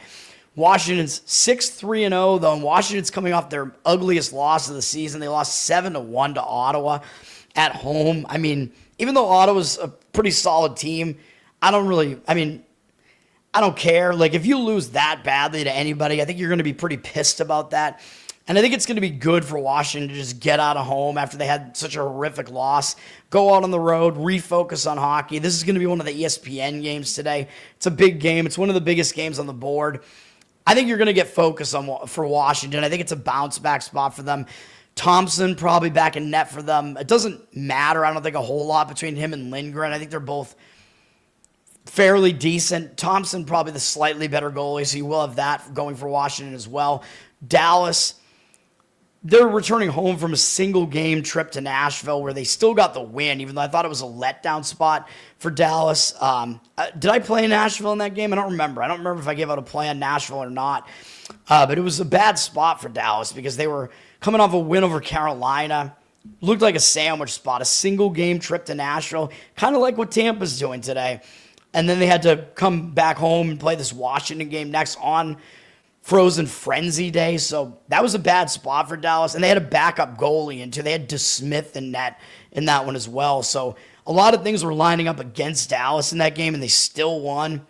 Washington's 6-3-0, though, and Washington's coming off their ugliest loss of the season. They lost 7-1 to Ottawa at home. I mean, even though Ottawa's a pretty solid team, I don't care. Like, if you lose that badly to anybody, I think you're going to be pretty pissed about that. And I think it's going to be good for Washington to just get out of home after they had such a horrific loss. Go out on the road, refocus on hockey. This is going to be one of the ESPN games today. It's a big game. It's one of the biggest games on the board. I think you're going to get focus for Washington. I think it's a bounce-back spot for them. Thompson probably back in net for them. It doesn't matter, I don't think, a whole lot between him and Lindgren. I think they're both fairly decent. Thompson probably the slightly better goalie, so you will have that going for Washington as well. Dallas, they're returning home from a single-game trip to Nashville where they still got the win, even though I thought it was a letdown spot for Dallas. Did I play Nashville in that game? I don't remember. I don't remember if I gave out a play on Nashville or not. But it was a bad spot for Dallas because they were coming off a win over Carolina. Looked like a sandwich spot, a single-game trip to Nashville, kind of like what Tampa's doing today. And then they had to come back home and play this Washington game next on Frozen Frenzy Day, so that was a bad spot for Dallas, and they had a backup goalie into. They had DeSmith in net in that one as well, so a lot of things were lining up against Dallas in that game, and they still won.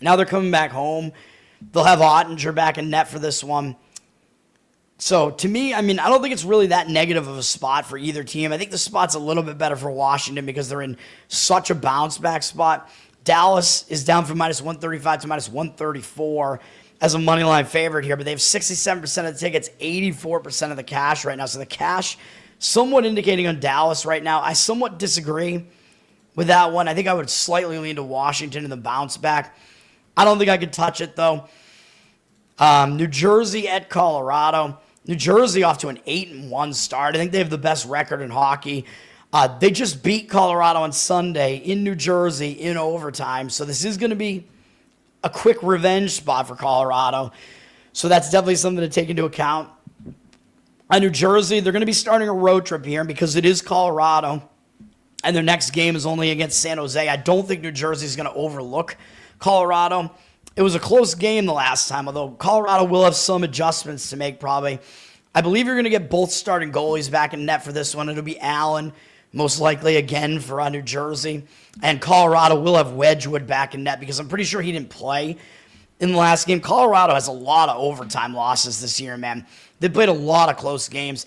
Now they're coming back home. They'll have Ottinger back in net for this one. So to me, I don't think it's really that negative of a spot for either team. I think the spot's a little bit better for Washington because they're in such a bounce-back spot. Dallas is down from minus 135 to minus 134. As a money line favorite here, but they have 67% of the tickets, 84% of the cash right now. So the cash somewhat indicating on Dallas right now. I somewhat disagree. with that one. I think I would slightly lean to Washington in the bounce back. I don't think I could touch it, though. New Jersey at Colorado. New Jersey off to an 8-1 start. I think they have the best record in hockey. They just beat Colorado on Sunday in New Jersey in overtime. So this is going to be a quick revenge spot for Colorado. So that's definitely something to take into account. New Jersey, they're going to be starting a road trip here because it is Colorado. And their next game is only against San Jose. I don't think New Jersey is going to overlook Colorado. It was a close game the last time, although Colorado will have some adjustments to make probably. I believe you're going to get both starting goalies back in net for this one. It'll be Allen, most likely again for New Jersey. And Colorado will have Wedgwood back in net because I'm pretty sure he didn't play in the last game. Colorado has a lot of overtime losses this year, man. They played a lot of close games.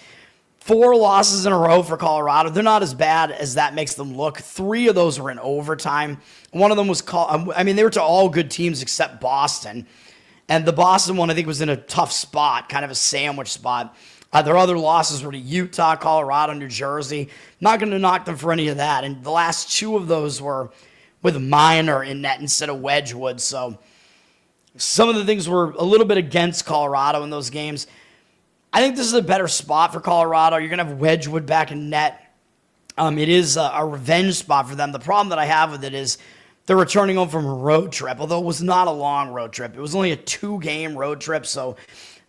4 losses in a row for Colorado. They're not as bad as that makes them look. 3 of those were in overtime. One of them was they were to all good teams except Boston. And the Boston one, I think, was in a tough spot, kind of a sandwich spot. Their other losses were to Utah, Colorado, New Jersey. Not going to knock them for any of that. And the last 2 of those were with Minor in net instead of Wedgwood. So some of the things were a little bit against Colorado in those games. I think this is a better spot for Colorado. You're going to have Wedgwood back in net. It is a revenge spot for them. The problem that I have with it is they're returning home from a road trip, although it was not a long road trip. It was only a 2-game road trip, so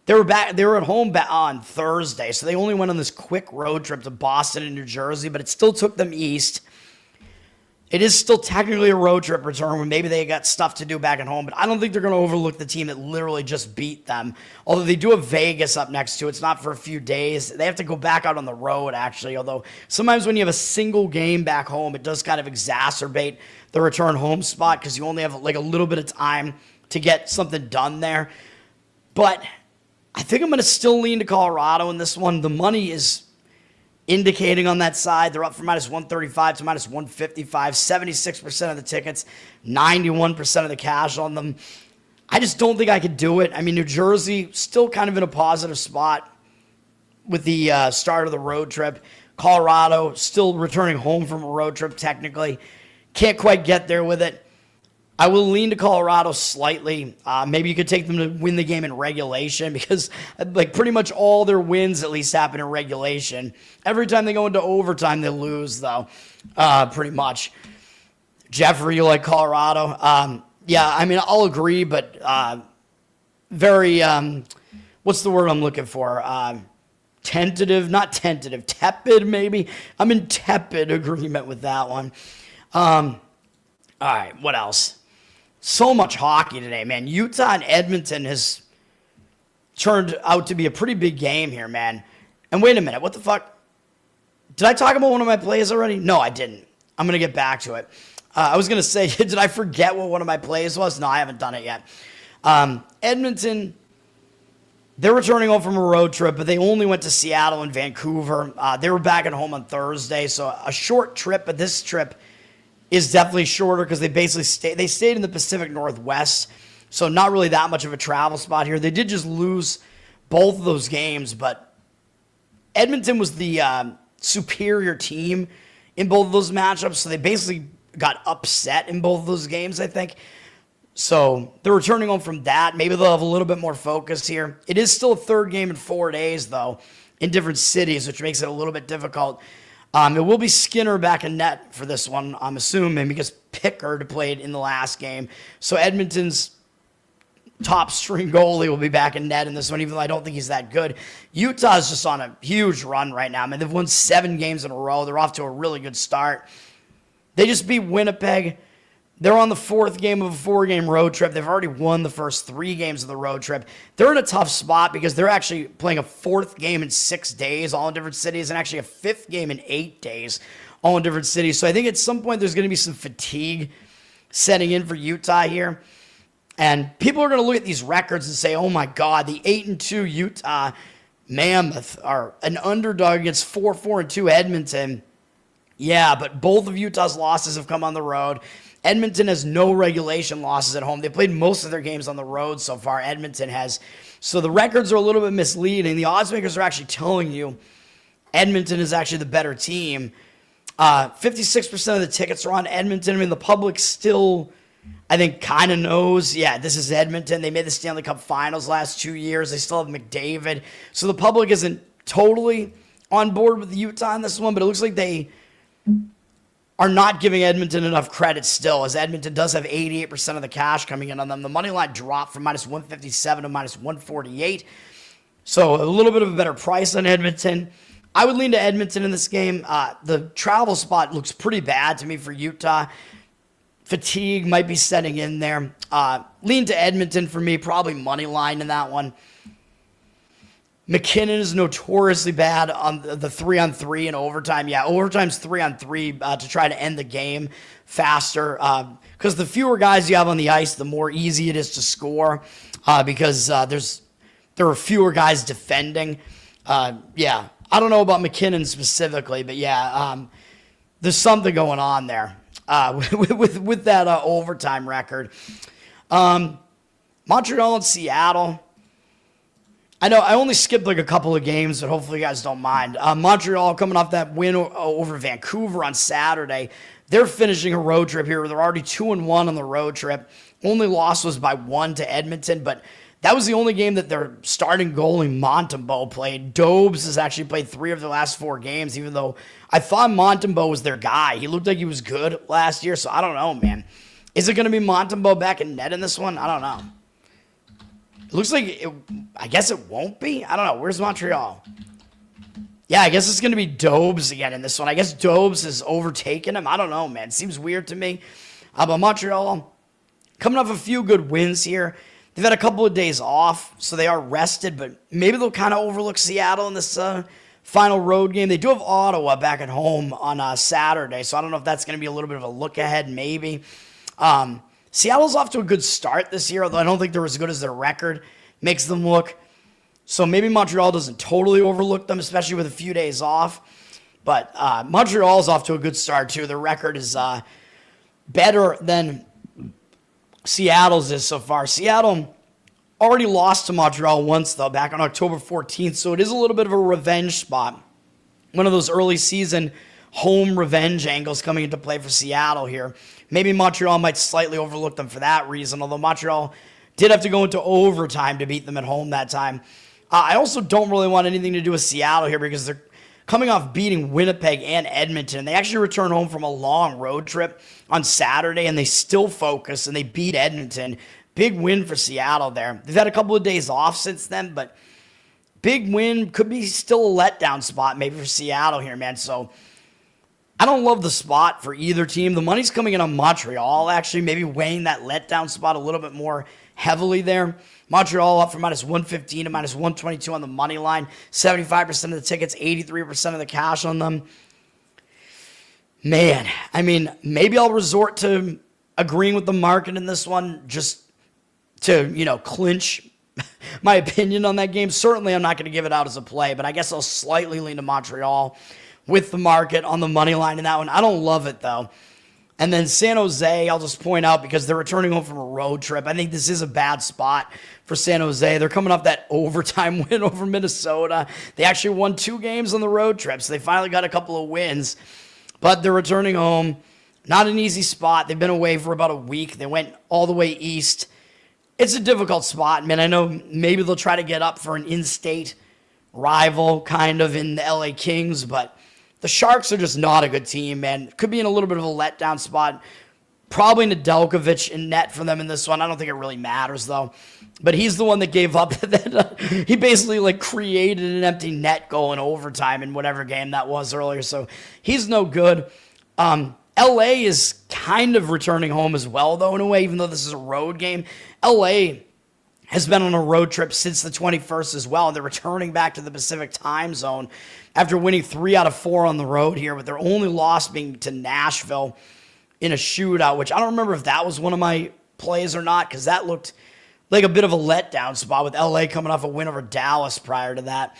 they were at home on Thursday, so they only went on this quick road trip to Boston and New Jersey, but it still took them east. It is still technically a road trip return when maybe they got stuff to do back at home, but I don't think they're going to overlook the team that literally just beat them. Although they do have Vegas up next to it. It's not for a few days. They have to go back out on the road, actually, although sometimes when you have a single game back home, it does kind of exacerbate the return home spot because you only have like a little bit of time to get something done there. But I think I'm going to still lean to Colorado in this one. The money is indicating on that side. They're up from minus 135 to minus 155. 76% of the tickets, 91% of the cash on them. I just don't think I could do it. I mean, New Jersey still kind of in a positive spot with the start of the road trip. Colorado still returning home from a road trip technically. Can't quite get there with it. I will lean to Colorado slightly. Maybe you could take them to win the game in regulation because like pretty much all their wins at least happen in regulation. Every time they go into overtime, they lose, though, pretty much. Jeffrey, you like Colorado? Yeah, I mean, I'll agree, but very, what's the word I'm looking for? Tentative, not tentative, tepid maybe. I'm in tepid agreement with that one. All right, what else? So much hockey today, man. Utah and Edmonton has turned out to be a pretty big game here, man. And wait a minute, what the fuck? Did I talk about one of my plays already? No, I didn't. I'm going to get back to it. I was going to say, did I forget what one of my plays was? No, I haven't done it yet. Edmonton, they're returning home from a road trip, but they only went to Seattle and Vancouver. They were back at home on Thursday, so a short trip, but this trip is definitely shorter because they basically stayed in the Pacific Northwest, so not really that much of a travel spot here. They did just lose both of those games, but Edmonton was the superior team in both of those matchups, so they basically got upset in both of those games, I think. So they're returning home from that. Maybe they'll have a little bit more focus here. It is still a third game in 4 days, though, in different cities, which makes it a little bit difficult. It will be Skinner back in net for this one, I'm assuming, because Pickard played in the last game. So Edmonton's top string goalie will be back in net in this one, even though I don't think he's that good. Utah's just on a huge run right now. I mean, they've won 7 games in a row. They're off to a really good start. They just beat Winnipeg. They're on the 4th game of a 4-game road trip. They've already won the first 3 games of the road trip. They're in a tough spot because they're actually playing a 4th game in 6 days, all in different cities, and actually a 5th game in 8 days, all in different cities. So I think at some point there's going to be some fatigue setting in for Utah here. And people are going to look at these records and say, oh my God, the 8-2 Utah Mammoth are an underdog against 4-4-2 Edmonton. Yeah, but both of Utah's losses have come on the road. Edmonton has no regulation losses at home. They played most of their games on the road so far. Edmonton has. So the records are a little bit misleading. The odds makers are actually telling you Edmonton is actually the better team. 56% of the tickets are on Edmonton. I mean, the public still, I think, kind of knows, yeah, this is Edmonton. They made the Stanley Cup Finals last 2 years. They still have McDavid. So the public isn't totally on board with Utah in this one, but it looks like they are not giving Edmonton enough credit still, as Edmonton does have 88% of the cash coming in on them. The money line dropped from minus 157 to minus 148. So a little bit of a better price on Edmonton. I would lean to Edmonton in this game. The travel spot looks pretty bad to me for Utah. Fatigue might be setting in there. Lean to Edmonton for me, probably money line in that one. McKinnon is notoriously bad on the 3-on-3 in overtime. Yeah, overtime's 3-on-3 to try to end the game faster. Because the fewer guys you have on the ice, the more easy it is to score. Because there are fewer guys defending. Yeah, I don't know about McKinnon specifically, but yeah, there's something going on there with that overtime record. Montreal and Seattle. I know I only skipped like a couple of games, but hopefully you guys don't mind. Montreal coming off that win over Vancouver on Saturday. They're finishing a road trip here. They're already 2-1 on the road trip. Only loss was by 1 to Edmonton, but that was the only game that their starting goalie Montembeault played. Dobes has actually played 3 of the last 4 games, even though I thought Montembeault was their guy. He looked like he was good last year, so I don't know, man. Is it going to be Montembeault back in net in this one? I don't know. It looks like I guess it won't be. I don't know. Where's Montreal? Yeah, I guess it's going to be Dobes again in this one. I guess Dobes has overtaken him. I don't know, man. Seems weird to me. But Montreal coming off a few good wins here. They've had a couple of days off, so they are rested, but maybe they'll kind of overlook Seattle in this final road game. They do have Ottawa back at home on Saturday, so I don't know if that's going to be a little bit of a look ahead, maybe. Seattle's off to a good start this year, although I don't think they're as good as their record makes them look. So maybe Montreal doesn't totally overlook them, especially with a few days off. But Montreal's off to a good start, too. Their record is better than Seattle's is so far. Seattle already lost to Montreal once, though, back on October 14th, so it is a little bit of a revenge spot. One of those early season home revenge angles coming into play for Seattle here. Maybe Montreal might slightly overlook them for that reason, although Montreal did have to go into overtime to beat them at home that time. I also don't really want anything to do with Seattle here because they're coming off beating Winnipeg and Edmonton. They actually return home from a long road trip on Saturday, and they still focus, and they beat Edmonton. Big win for Seattle there. They've had a couple of days off since then, but big win. Could be still a letdown spot maybe for Seattle here, man. So I don't love the spot for either team. The money's coming in on Montreal, actually, maybe weighing that letdown spot a little bit more heavily there. Montreal up from minus 115 to minus 122 on the money line. 75% of the tickets, 83% of the cash on them. Man, I mean, maybe I'll resort to agreeing with the market in this one just to, clinch my opinion on that game. Certainly, I'm not going to give it out as a play, but I guess I'll slightly lean to Montreal with the market on the money line in that one. I don't love it, though. And then San Jose, I'll just point out because they're returning home from a road trip. I think this is a bad spot for San Jose. They're coming off that overtime win over Minnesota. They actually won 2 games on the road trip, so they finally got a couple of wins. But they're returning home. Not an easy spot. They've been away for about a week. They went all the way east. It's a difficult spot, man. I know maybe they'll try to get up for an in-state rival kind of in the LA Kings, but the Sharks are just not a good team, man. Could be in a little bit of a letdown spot. Probably Nedeljkovic in net for them in this one. I don't think it really matters, though. But he's the one that gave up. He basically created an empty net goal in overtime in whatever game that was earlier. So he's no good. LA is kind of returning home as well, though, in a way, even though this is a road game. LA has been on a road trip since the 21st as well. They're returning back to the Pacific time zone after winning 3 out of 4 on the road here, with their only loss being to Nashville in a shootout, which I don't remember if that was one of my plays or not, because that looked like a bit of a letdown spot with LA coming off a win over Dallas prior to that.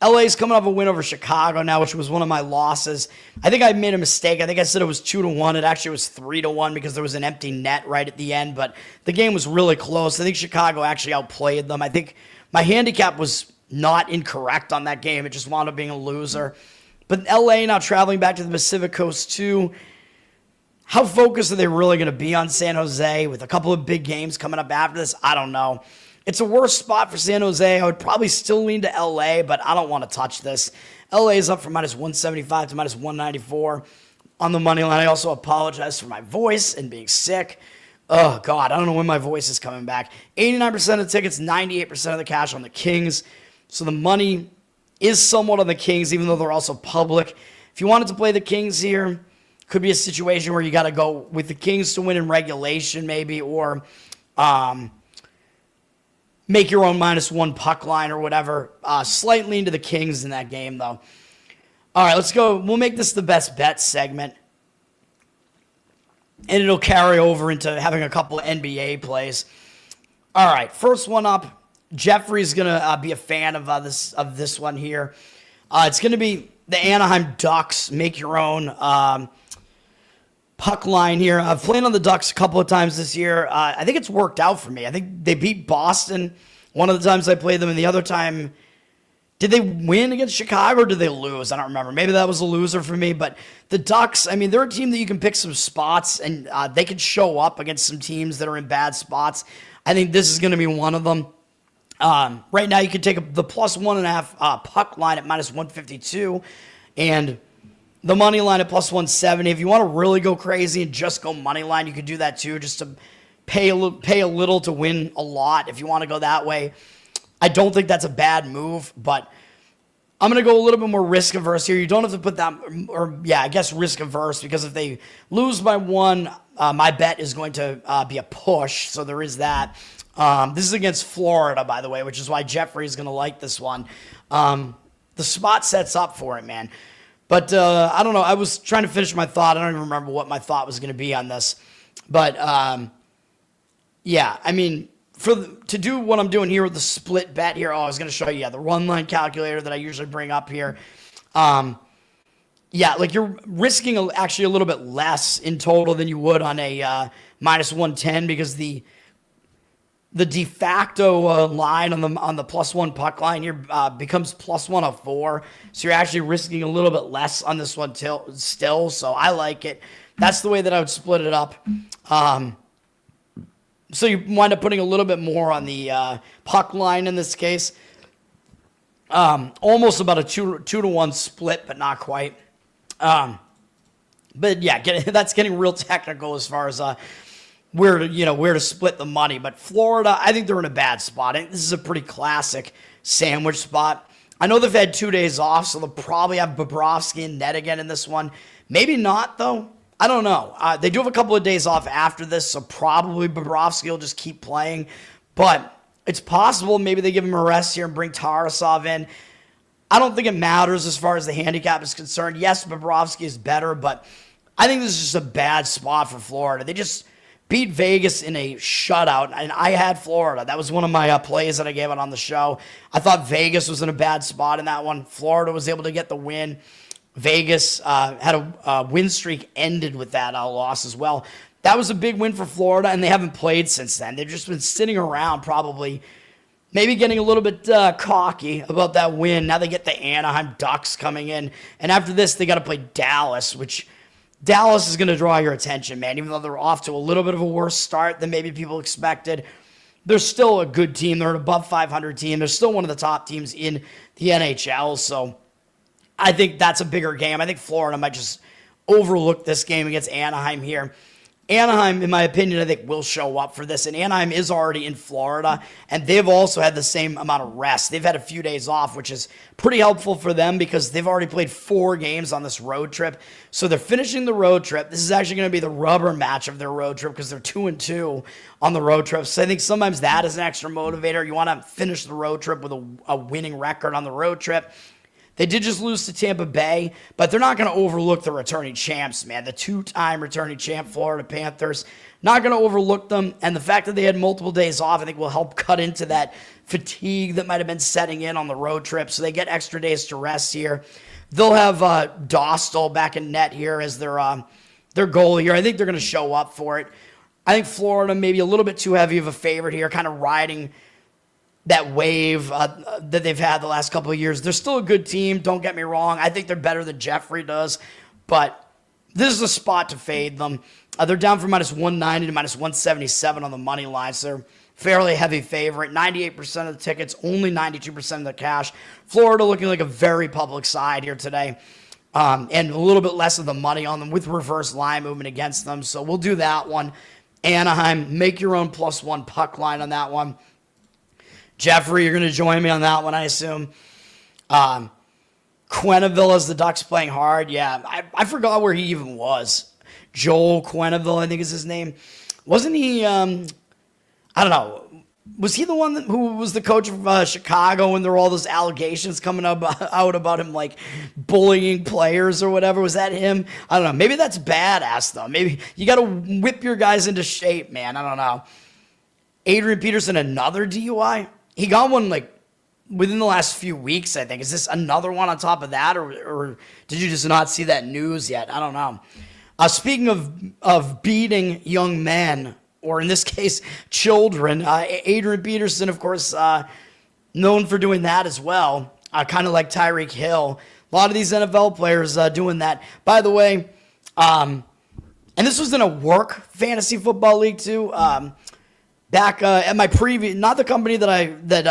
LA's coming off a win over Chicago now, which was one of my losses. I think I made a mistake. I think I said it was 2-1. It actually was 3-1 because there was an empty net right at the end, but the game was really close. I think Chicago actually outplayed them. I think my handicap was not incorrect on that game. It just wound up being a loser. But LA now traveling back to the Pacific Coast too. How focused are they really going to be on San Jose with a couple of big games coming up after this? I don't know. It's a worse spot for San Jose. I would probably still lean to LA, but I don't want to touch this. LA is up from minus 175 to minus 194 on the money line. I also apologize for my voice and being sick. Oh, God, I don't know when my voice is coming back. 89% of the tickets, 98% of the cash on the Kings. So the money is somewhat on the Kings, even though they're also public. If you wanted to play the Kings here, could be a situation where you got to go with the Kings to win in regulation maybe, or make your own -1 puck line or whatever. Slightly into the Kings in that game, though. All right, let's go. We'll make this the best bet segment. And it'll carry over into having a couple of NBA plays. All right, first one up. Jeffrey's going to be a fan of this one here. It's going to be the Anaheim Ducks. Make your own puck line here. I've played on the Ducks a couple of times this year. I think it's worked out for me. I think they beat Boston one of the times I played them, and the other time, did they win against Chicago or did they lose? I don't remember. Maybe that was a loser for me, but the Ducks, I mean, they're a team that you can pick some spots, and they can show up against some teams that are in bad spots. I think this is going to be one of them. Right now, you can take the +1.5 puck line at -152, and the money line at +170. If you want to really go crazy and just go money line, you could do that too, just to pay a little to win a lot if you want to go that way. I don't think that's a bad move, but I'm going to go a little bit more risk averse here. You don't have to put that, or yeah, I guess risk averse, because if they lose by one, my bet is going to be a push, so there is that. This is against Florida, by the way, which is why Jeffrey is going to like this one. The spot sets up for it, man. But I don't know. I was trying to finish my thought. I don't even remember what my thought was going to be on this. But, yeah, I mean, to do what I'm doing here with the split bet here, I was going to show you the run line calculator that I usually bring up here. Yeah, like you're risking actually a little bit less in total than you would on a -110, because the de facto line on the +1 puck line here becomes +104. So you're actually risking a little bit less on this one still. So I like it. That's the way that I would split it up. So you wind up putting a little bit more on the puck line in this case. Almost about a 2-to-1 split, but not quite. But yeah, that's getting real technical as far as where to split the money. But Florida, I think they're in a bad spot. I think this is a pretty classic sandwich spot. I know they've had 2 days off, so they'll probably have Bobrovsky in net again in this one. Maybe not, though. I don't know. They do have a couple of days off after this, so probably Bobrovsky will just keep playing. But it's possible maybe they give him a rest here and bring Tarasov in. I don't think it matters as far as the handicap is concerned. Yes, Bobrovsky is better, but I think this is just a bad spot for Florida. They just beat Vegas in a shutout, and I had Florida. That was one of my plays that I gave out on the show. I thought Vegas was in a bad spot in that one. Florida was able to get the win. Vegas had a win streak ended with that loss as well. That was a big win for Florida, and they haven't played since then. They've just been sitting around, probably maybe getting a little bit cocky about that win. Now they get the Anaheim Ducks coming in, and after this, they got to play Dallas, which Dallas is going to draw your attention, man. Even though they're off to a little bit of a worse start than maybe people expected, they're still a good team. They're an above 500 team. They're still one of the top teams in the NHL, so I think that's a bigger game. I think Florida might just overlook this game against Anaheim here. Anaheim, in my opinion, I think will show up for this, and Anaheim is already in Florida, and they've also had the same amount of rest. They've had a few days off, which is pretty helpful for them because they've already played 4 games on this road trip. So they're finishing the road trip. This is actually going to be the rubber match of their road trip because they're 2-2 on the road trip. So I think sometimes that is an extra motivator. You want to finish the road trip with a winning record on the road trip. They did just lose to Tampa Bay, but they're not going to overlook the returning champs, man. The 2-time returning champ Florida Panthers. Not going to overlook them, and the fact that they had multiple days off, I think, will help cut into that fatigue that might have been setting in on the road trip, so they get extra days to rest here. They'll have Dostal back in net here as their goalie here. I think they're going to show up for it. I think Florida maybe a little bit too heavy of a favorite here, kind of riding that wave that they've had the last couple of years. They're still a good team. Don't get me wrong. I think they're better than Jeffrey does, but this is a spot to fade them. They're down from minus 190 to minus 177 on the money line, so they're fairly heavy favorite. 98% of the tickets, only 92% of the cash. Florida looking like a very public side here today, and a little bit less of the money on them with reverse line movement against them, so we'll do that one. Anaheim, make your own +1 puck line on that one. Jeffrey, you're going to join me on that one, I assume. Quenneville as the Ducks playing hard. Yeah, I forgot where he even was. Joel Quenneville, I think is his name. Wasn't he, I don't know, was he the one who was the coach of Chicago when there were all those allegations coming out about him, like, bullying players or whatever? Was that him? I don't know. Maybe that's badass, though. Maybe you got to whip your guys into shape, man. I don't know. Adrian Peterson, another DUI? He got one, like, within the last few weeks, I think. Is this another one on top of that, or did you just not see that news yet? I don't know. Speaking of beating young men, or in this case, children, Adrian Peterson, of course, known for doing that as well, kind of like Tyreek Hill. A lot of these NFL players doing that. By the way, and this was in a work fantasy football league too. Back at my previous, not the company that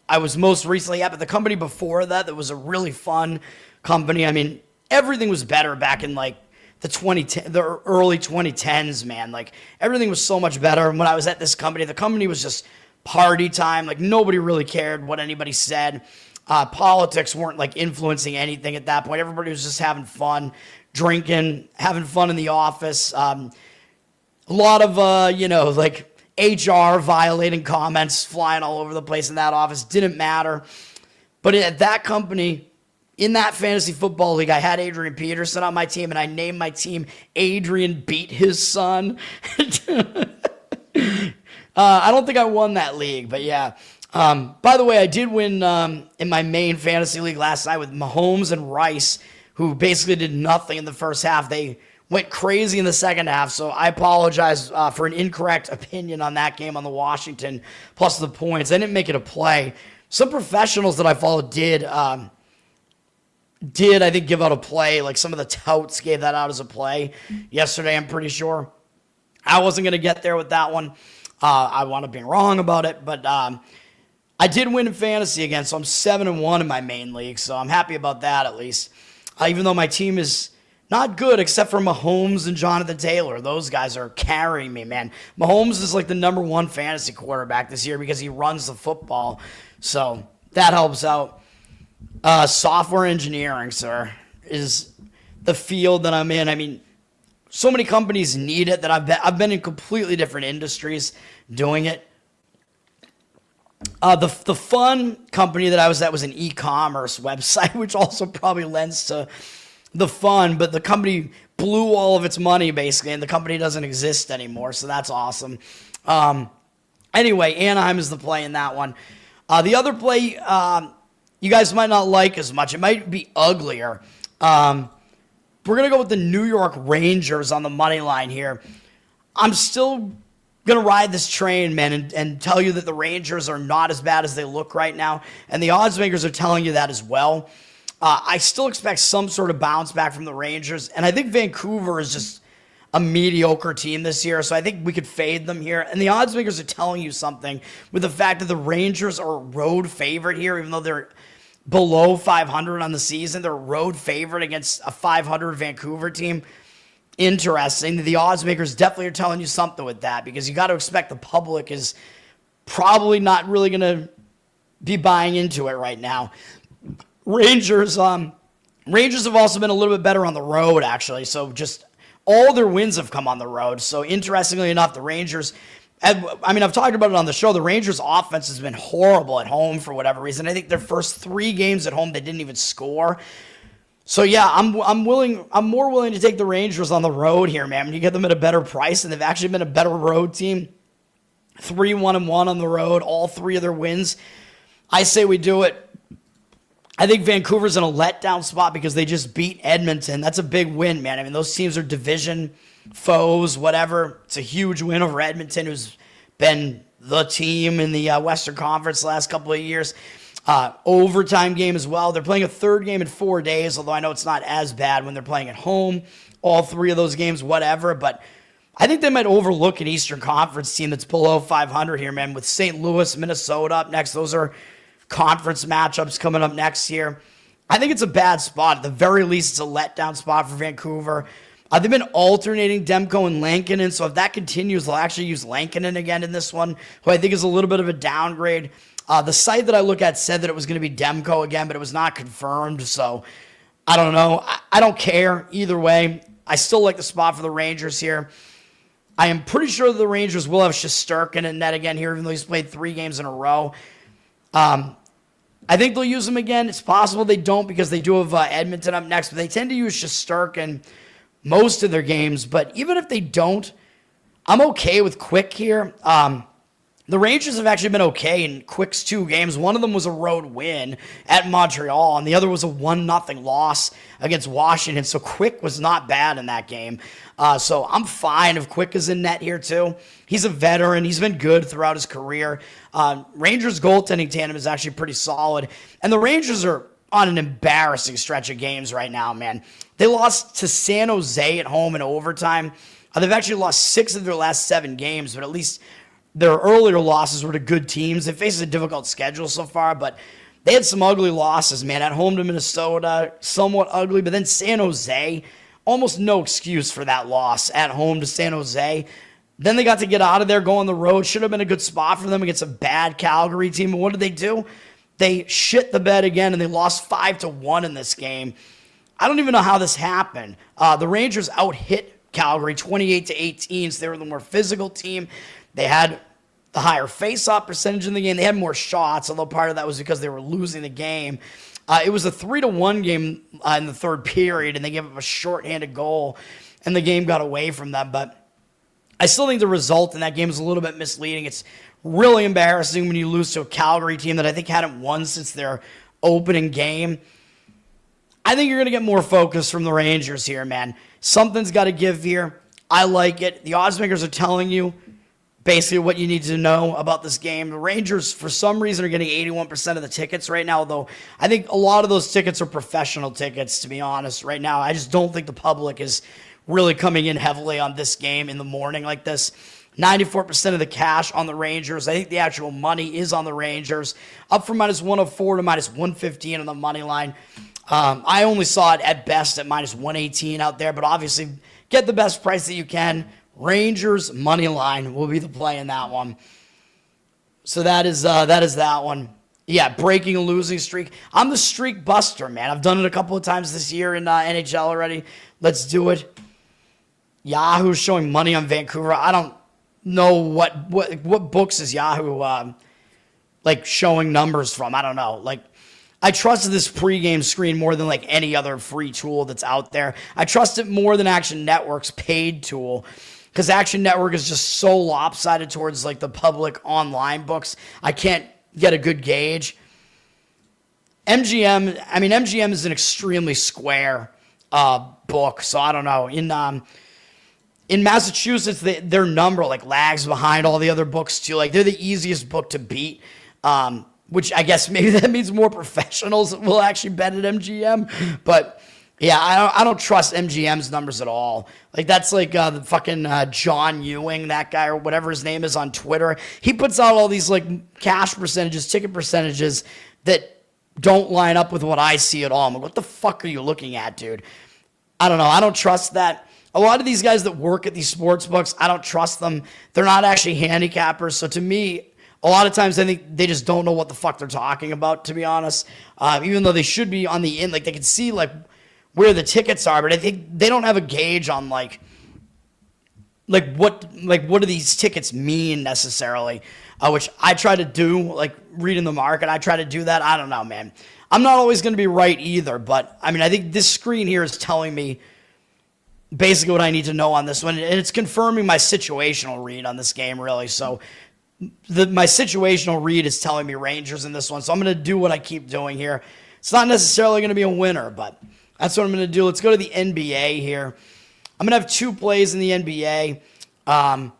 I was most recently at, but the company before that was a really fun company. I mean, everything was better back in like the early 2010s, man. Like, everything was so much better. When I was at this company, the company was just party time. Like, nobody really cared what anybody said. Politics weren't like influencing anything at that point. Everybody was just having fun, drinking, having fun in the office. A lot of, like HR violating comments flying all over the place in that office. Didn't matter. But at that company, in that fantasy football league, I had Adrian Peterson on my team, and I named my team Adrian Beat His Son. I don't think I won that league, but yeah. By the way, I did win in my main fantasy league last night with Mahomes and Rice, who basically did nothing in the first half. They went crazy in the second half, so I apologize for an incorrect opinion on that game on the Washington plus the points. I didn't make it a play. Some professionals that I followed did I think give out a play. Like, some of the touts gave that out as a play yesterday, I'm pretty sure. I wasn't going to get there with that one. I wound up being wrong about it, but I did win in fantasy again, so I'm 7-1 in my main league, so I'm happy about that at least. Even though my team is not good except for Mahomes and Jonathan Taylor. Those guys are carrying me, man. Mahomes is like the #1 fantasy quarterback this year because he runs the football, so that helps out. Software engineering, sir, is the field that I'm in. I mean, so many companies need it that I've been in completely different industries doing it. The fun company that I was at was an e-commerce website, which also probably lends to the fun, but the company blew all of its money basically, and the company doesn't exist anymore, so that's awesome. Anyway, Anaheim is the play in that one. The other play, you guys might not like as much. It might be uglier. We're going to go with the New York Rangers on the money line here. I'm still going to ride this train, man, and tell you that the Rangers are not as bad as they look right now, and the odds makers are telling you that as well. I still expect some sort of bounce back from the Rangers, and I think Vancouver is just a mediocre team this year, so I think we could fade them here. And the odds makers are telling you something with the fact that the Rangers are a road favorite here, even though they're below 500 on the season. They're a road favorite against a 500 Vancouver team. Interesting. The odds makers definitely are telling you something with that, because you got to expect the public is probably not really going to be buying into it right now. Rangers have also been a little bit better on the road, actually. So just all their wins have come on the road. So interestingly enough, the Rangers, I mean, I've talked about it on the show. The Rangers' offense has been horrible at home for whatever reason. I think their first 3 games at home, they didn't even score. So yeah, I'm more willing to take the Rangers on the road here, man. You get them at a better price, and they've actually been a better road team. 3-1-1 on the road, all 3 of their wins. I say we do it. I think Vancouver's in a letdown spot because they just beat Edmonton. That's a big win, man. I mean, those teams are division foes, whatever. It's a huge win over Edmonton, who's been the team in the Western Conference the last couple of years. Overtime game as well. They're playing a third game in 4 days, although I know it's not as bad when they're playing at home. All 3 of those games, whatever. But I think they might overlook an Eastern Conference team that's below 500 here, man, with St. Louis, Minnesota up next. Those are conference matchups coming up next year. I think it's a bad spot. At the very least, it's a letdown spot for Vancouver. They've been alternating Demko and Lankinen, so if that continues, they'll actually use Lankinen again in this one, who I think is a little bit of a downgrade. The site that I look at said that it was going to be Demko again, but it was not confirmed, so I don't know. I don't care either way. I still like the spot for the Rangers here. I am pretty sure that the Rangers will have Shesterkin in net again here, even though he's played 3 games in a row. I think they'll use him again. It's possible they don't because they do have Edmonton up next, but they tend to use Shesterkin most of their games. But even if they don't, I'm okay with Quick here. The Rangers have actually been okay in Quick's 2 games. One of them was a road win at Montreal, and the other was a 1-0 loss against Washington. So Quick was not bad in that game. So I'm fine if Quick is in net here too. He's a veteran. He's been good throughout his career. Rangers goaltending tandem is actually pretty solid. And the Rangers are on an embarrassing stretch of games right now, man. They lost to San Jose at home in overtime. They've actually lost 6 of their last 7 games, but at least their earlier losses were to good teams. They faced a difficult schedule so far, but they had some ugly losses, man. At home to Minnesota, somewhat ugly, but then San Jose, almost no excuse for that loss at home to San Jose. Then they got to get out of there, go on the road. Should have been a good spot for them against a bad Calgary team. And what did they do? They shit the bed again, and they lost 5-1 in this game. I don't even know how this happened. The Rangers out-hit Calgary 28-18, so they were the more physical team. They had the higher face-off percentage in the game. They had more shots, although part of that was because they were losing the game. It was a 3-1 game in the third period, and they gave up a shorthanded goal, and the game got away from them. But I still think the result in that game is a little bit misleading. It's really embarrassing when you lose to a Calgary team that I think hadn't won since their opening game. I think you're going to get more focus from the Rangers here, man. Something's got to give here. I like it. The odds makers are telling you basically what you need to know about this game. The Rangers, for some reason, are getting 81% of the tickets right now, though I think a lot of those tickets are professional tickets, to be honest, right now. I just don't think the public is really coming in heavily on this game in the morning like this. 94% of the cash on the Rangers. I think the actual money is on the Rangers. Up from -104 to -115 on the money line. I only saw it at best at -118 out there, but obviously get the best price that you can. Rangers money line will be the play in that one. So that is that one. Yeah, breaking a losing streak. I'm the streak buster, man. I've done it a couple of times this year in NHL already. Let's do it. Yahoo's showing money on Vancouver. I don't know what books is Yahoo like showing numbers from. I don't know. Like, I trust this pregame screen more than like any other free tool that's out there. I trust it more than Action Network's paid tool, because Action Network is just so lopsided towards like the public online books. I can't get a good gauge. MGM is an extremely square book, so I don't know. In Massachusetts, their number like lags behind all the other books too. Like, they're the easiest book to beat, which I guess maybe that means more professionals will actually bet at MGM. But yeah, I don't trust MGM's numbers at all. Like, that's like the fucking John Ewing, that guy, or whatever his name is on Twitter. He puts out all these like cash percentages, ticket percentages that don't line up with what I see at all. I'm like, what the fuck are you looking at, dude? I don't know. I don't trust that. A lot of these guys that work at these sports books, I don't trust them. They're not actually handicappers. So to me, a lot of times I think they just don't know what the fuck they're talking about, to be honest. Even though they should be on the in, like they can see like where the tickets are, but I think they don't have a gauge on like what do these tickets mean necessarily, which I try to do, like reading the market. I try to do that. I don't know, man. I'm not always going to be right either, but I mean, I think this screen here is telling me basically what I need to know on this one, and it's confirming my situational read on this game, really. So my situational read is telling me Rangers in this one, so I'm going to do what I keep doing here. It's not necessarily going to be a winner, but that's what I'm going to do. Let's go to the NBA here. I'm going to have 2 plays in the NBA. I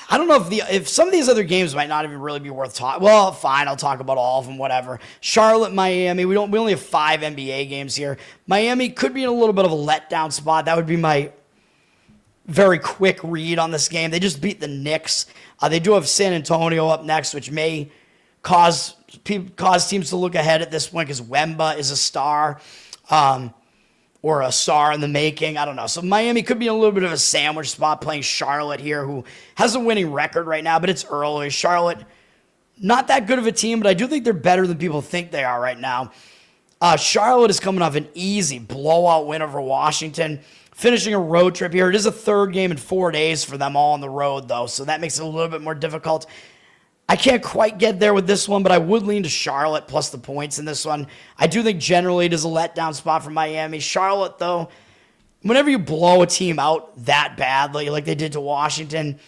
I don't know if some of these other games might not even really be worth talking. Well, fine, I'll talk about all of them, whatever. Charlotte, Miami. We only have 5 NBA games here. Miami could be in a little bit of a letdown spot. That would be my very quick read on this game. They just beat the Knicks. They do have San Antonio up next, which may cause teams to look ahead at this point because Wemba is a star. Or a star in the making. I don't know. So Miami could be in a little bit of a sandwich spot playing Charlotte here, who has a winning record right now, but it's early. Charlotte, not that good of a team, but I do think they're better than people think they are right now. Charlotte is coming off an easy blowout win over Washington, finishing a road trip here. It is a third game in 4 days for them all on the road, though, so that makes it a little bit more difficult. I can't quite get there with this one, but I would lean to Charlotte plus the points in this one. I do think generally it is a letdown spot for Miami. Charlotte, though, whenever you blow a team out that badly, like they did to Washington,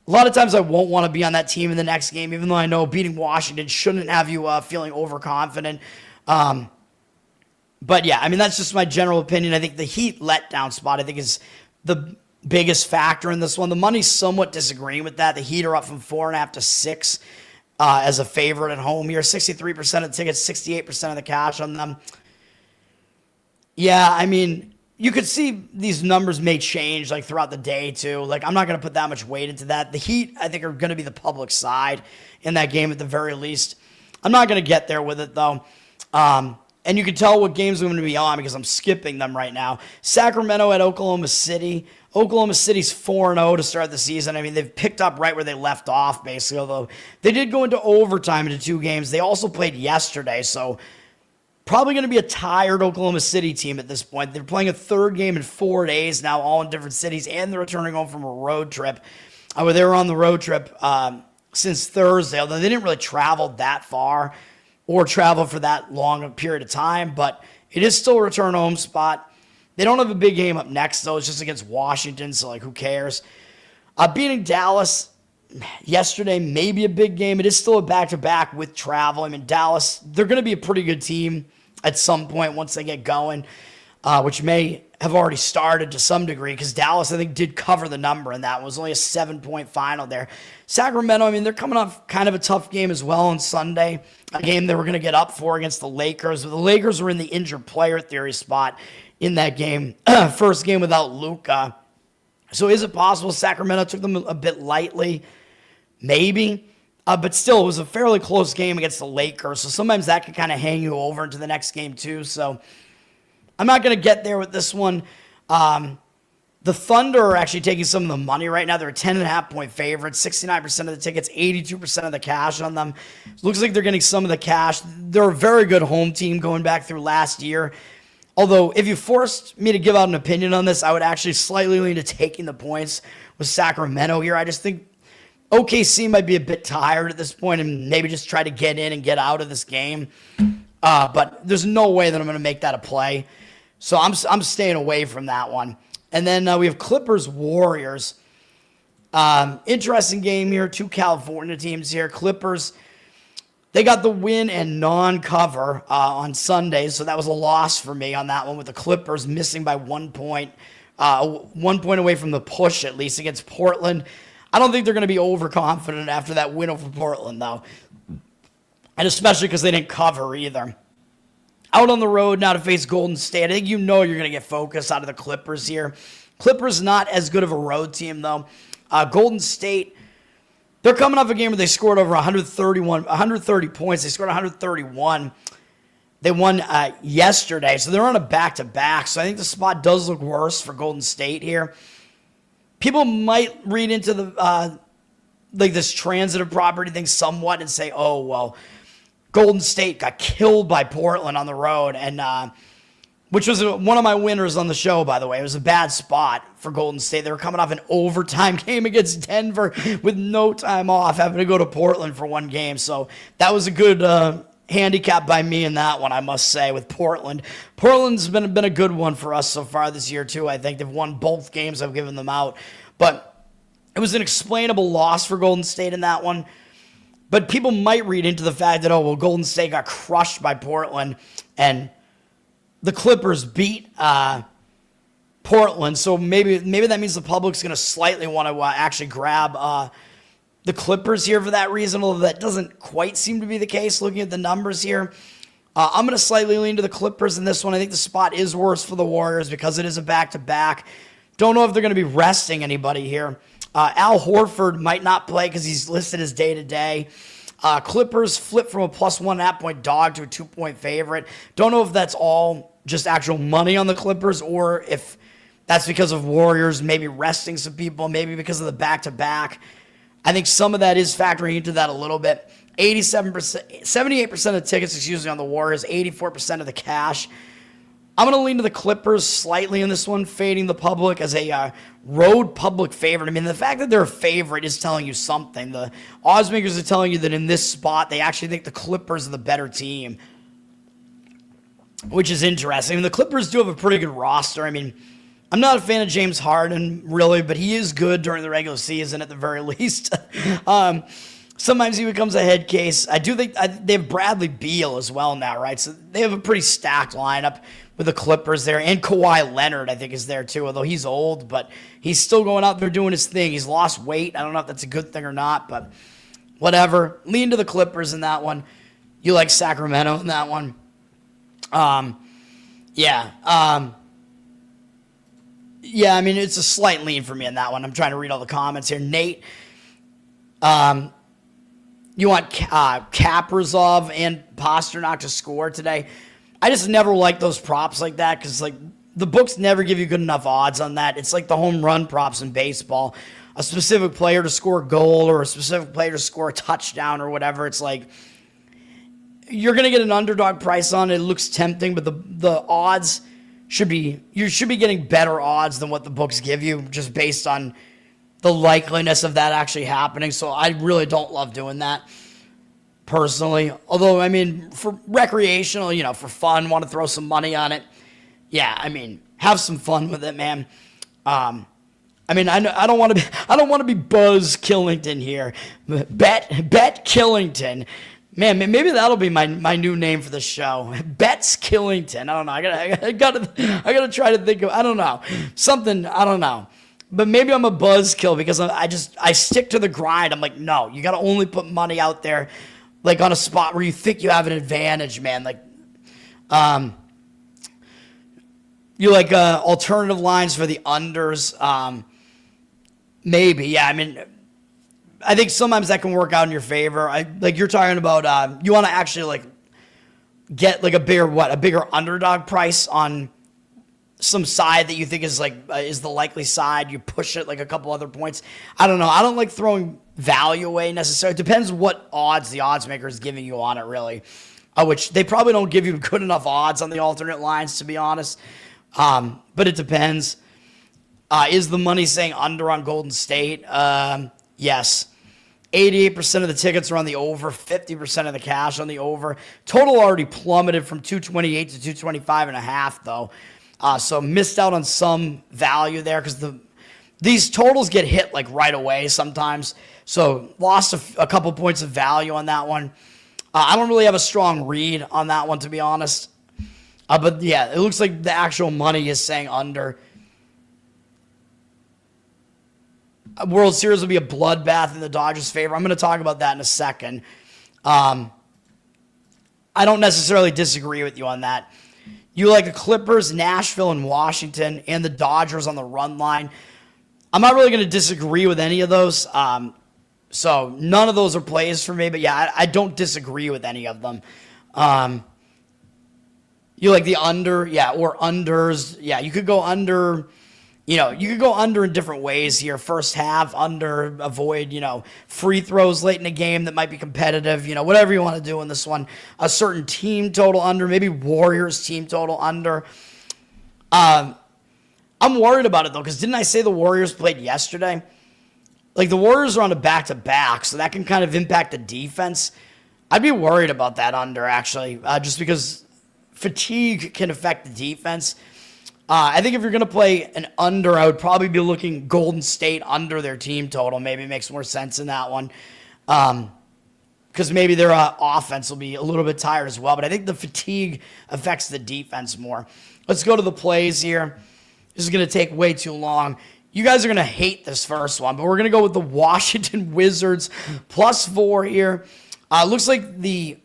a lot of times I won't want to be on that team in the next game, even though I know beating Washington shouldn't have you feeling overconfident. But yeah, I mean, that's just my general opinion. I think the Heat letdown spot, I think, is the biggest factor in this one. The money's somewhat disagreeing with that. The Heat are up from 4.5 to 6 as a favorite at home here. 63% of the tickets, 68% of the cash on them. Yeah, I mean, you could see these numbers may change like throughout the day too. Like, I'm not going to put that much weight into that. The Heat, I think, are going to be the public side in that game at the very least. I'm not going to get there with it though. And you can tell what games I'm going to be on because I'm skipping them right now. Sacramento at Oklahoma City. Oklahoma City's 4-0 to start the season. I mean, they've picked up right where they left off, basically, although they did go into overtime into 2 games. They also played yesterday, so probably going to be a tired Oklahoma City team at this point. They're playing a third game in 4 days now, all in different cities, and they're returning home from a road trip. Where they were on the road trip since Thursday, although they didn't really travel that far or travel for that long a period of time, but it is still a return home spot. They don't have a big game up next, though. It's just against Washington, so, like, who cares? Beating Dallas yesterday, maybe a big game. It is still a back-to-back with travel. I mean, Dallas, they're going to be a pretty good team at some point once they get going, which may have already started to some degree because Dallas, I think, did cover the number, and that was only a 7-point final there. Sacramento, I mean, they're coming off kind of a tough game as well on Sunday, a game they were going to get up for against the Lakers. The Lakers were in the injured player theory spot in that game, first game without Luka. So is it possible Sacramento took them a bit lightly? Maybe. But still, it was a fairly close game against the Lakers, so sometimes that can kind of hang you over into the next game too. So I'm not going to get there with this one. The Thunder are actually taking some of the money right now. They're a 10.5-point favorite, 69% of the tickets, 82% of the cash on them. Looks like they're getting some of the cash. They're a very good home team going back through last year. Although, if you forced me to give out an opinion on this, I would actually slightly lean to taking the points with Sacramento here. I just think OKC might be a bit tired at this point and maybe just try to get in and get out of this game. But there's no way that I'm going to make that a play. So I'm staying away from that one. And then we have Clippers-Warriors. Interesting game here. 2 California teams here. Clippers, they got the win and non-cover on Sunday, so that was a loss for me on that one with the Clippers missing by 1 point. 1 point away from the push, at least, against Portland. I don't think they're going to be overconfident after that win over Portland, though. And especially because they didn't cover either. Out on the road now to face Golden State. I think you know you're going to get focus out of the Clippers here. Clippers not as good of a road team, though. Golden State, they're coming off a game where they scored over 130 points. They scored 131. They won yesterday, so they're on a back-to-back. So I think the spot does look worse for Golden State here. People might read into the like this transitive property thing somewhat and say, oh, well, Golden State got killed by Portland on the road, and which was one of my winners on the show, by the way. It was a bad spot for Golden State. They were coming off an overtime game against Denver with no time off, having to go to Portland for one game. So that was a good handicap by me in that one, I must say, with Portland. Portland's been a good one for us so far this year, too. I think they've won both games. I've given them out. But it was an explainable loss for Golden State in that one. But people might read into the fact that, oh, well, Golden State got crushed by Portland, and the Clippers beat Portland. So maybe that means the public's going to slightly want to actually grab the Clippers here for that reason, although that doesn't quite seem to be the case looking at the numbers here. I'm going to slightly lean to the Clippers in this one. I think the spot is worse for the Warriors because it is a back-to-back. Don't know if they're going to be resting anybody here. Al Horford might not play because he's listed as day-to-day. Clippers flip from a +1.5-point dog to a 2-point favorite. Don't know if that's all just actual money on the Clippers or if that's because of Warriors maybe resting some people, maybe because of the back-to-back. I think some of that is factoring into that a little bit. 78% of tickets, on the Warriors, 84% of the cash. I'm going to lean to the Clippers slightly in this one, fading the public as a road public favorite. I mean, the fact that they're a favorite is telling you something. The odds makers are telling you that in this spot, they actually think the Clippers are the better team, which is interesting. I mean, the Clippers do have a pretty good roster. I mean, I'm not a fan of James Harden, really, but he is good during the regular season at the very least. Sometimes he becomes a head case. I do think they have Bradley Beal as well now, right? So they have a pretty stacked lineup with the Clippers there. And Kawhi Leonard, I think, is there too, although he's old, but he's still going out there doing his thing. He's lost weight. I don't know if that's a good thing or not, but whatever. Lean to the Clippers in that one. You like Sacramento in that one. Yeah, I mean, it's a slight lean for me in that one. I'm trying to read all the comments here. Nate, you want Kaprizov and Pasternak to score today. I just never like those props like that because, like, the books never give you good enough odds on that. It's like the home run props in baseball. A specific player to score a goal or a specific player to score a touchdown or whatever. It's like you're going to get an underdog price on it. It looks tempting, but the odds you should be getting better odds than what the books give you just based on the likeliness of that actually happening. So I really don't love doing that personally. Although, I mean, for recreational, for fun, want to throw some money on it. Yeah, I mean, have some fun with it, man. I mean, I don't want to be Buzz Killington here. Bet Killington. Man, maybe that'll be my new name for the show. Bets Killington. I don't know. I gotta try to think of. I don't know, something. I don't know. But maybe I'm a buzzkill because I stick to the grind. I'm like, no, you got to only put money out there, like on a spot where you think you have an advantage, man. Like, you like alternative lines for the unders. Maybe, yeah. I mean, I think sometimes that can work out in your favor. Like you're talking about, you want to actually like get like a bigger underdog price on some side that you think is the likely side. You push it like a couple other points. I don't know. I don't like throwing value away necessarily. It depends what odds the odds maker is giving you on it, really. Which they probably don't give you good enough odds on the alternate lines, to be honest. But it depends. Is the money saying under on Golden State? Yes. 88% of the tickets are on the over, 50% of the cash on the over. Total already plummeted from 228 to 225.5, though. So missed out on some value there because these totals get hit like right away sometimes. So lost a couple points of value on that one. I don't really have a strong read on that one, to be honest. But yeah, it looks like the actual money is saying under. World Series will be a bloodbath in the Dodgers' favor. I'm going to talk about that in a second. I don't necessarily disagree with you on that. You like the Clippers, Nashville, and Washington, and the Dodgers on the run line. I'm not really going to disagree with any of those. So none of those are plays for me. But yeah, I don't disagree with any of them. You like the under, yeah, or unders. Yeah, you could go under. You could go under in different ways here. First half, under, avoid, free throws late in the game that might be competitive, whatever you want to do in this one. A certain team total under, maybe Warriors team total under. I'm worried about it, though, because didn't I say the Warriors played yesterday? Like, the Warriors are on a back-to-back, so that can kind of impact the defense. I'd be worried about that under, actually, just because fatigue can affect the defense. I think if you're going to play an under, I would probably be looking Golden State under their team total. Maybe it makes more sense in that one. Because maybe their offense will be a little bit tired as well. But I think the fatigue affects the defense more. Let's go to the plays here. This is going to take way too long. You guys are going to hate this first one, but we're going to go with the Washington Wizards +4 here. Looks like the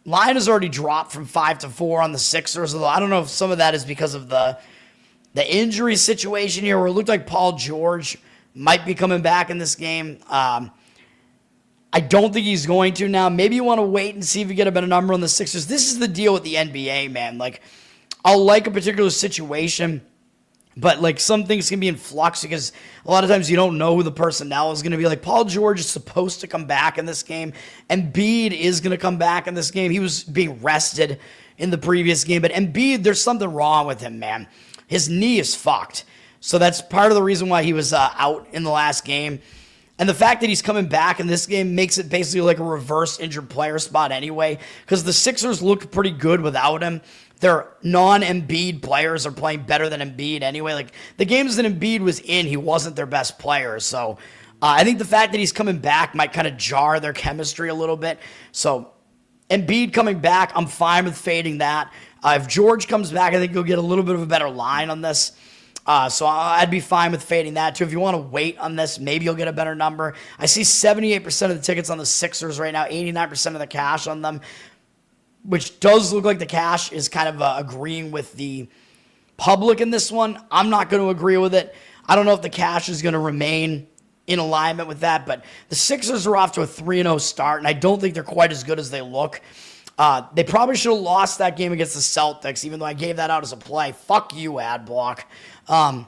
line has already dropped from 5-4 on the Sixers, although I don't know if some of that is because of the injury situation here, where it looked like Paul George might be coming back in this game. I don't think he's going to now. Maybe you want to wait and see if you get a better number on the Sixers. This is the deal with the NBA, man. Like, I'll like a particular situation, but like some things can be in flux because a lot of times you don't know who the personnel is going to be. Like, Paul George is supposed to come back in this game. Embiid is going to come back in this game. He was being rested in the previous game, but Embiid, there's something wrong with him, man. His knee is fucked. So that's part of the reason why he was out in the last game. And the fact that he's coming back in this game makes it basically like a reverse injured player spot anyway, because the Sixers looked pretty good without him. Their non-Embiid players are playing better than Embiid anyway. Like, the games that Embiid was in, he wasn't their best player. So I think the fact that he's coming back might kind of jar their chemistry a little bit. So Embiid coming back, I'm fine with fading that. If George comes back, I think you'll get a little bit of a better line on this. So I'd be fine with fading that too. If you want to wait on this, maybe you'll get a better number. I see 78% of the tickets on the Sixers right now, 89% of the cash on them, which does look like the cash is kind of agreeing with the public in this one. I'm not going to agree with it. I don't know if the cash is going to remain in alignment with that, but the Sixers are off to a 3-0 start, and I don't think they're quite as good as they look. They probably should have lost that game against the Celtics, even though I gave that out as a play. Fuck you, Adblock. I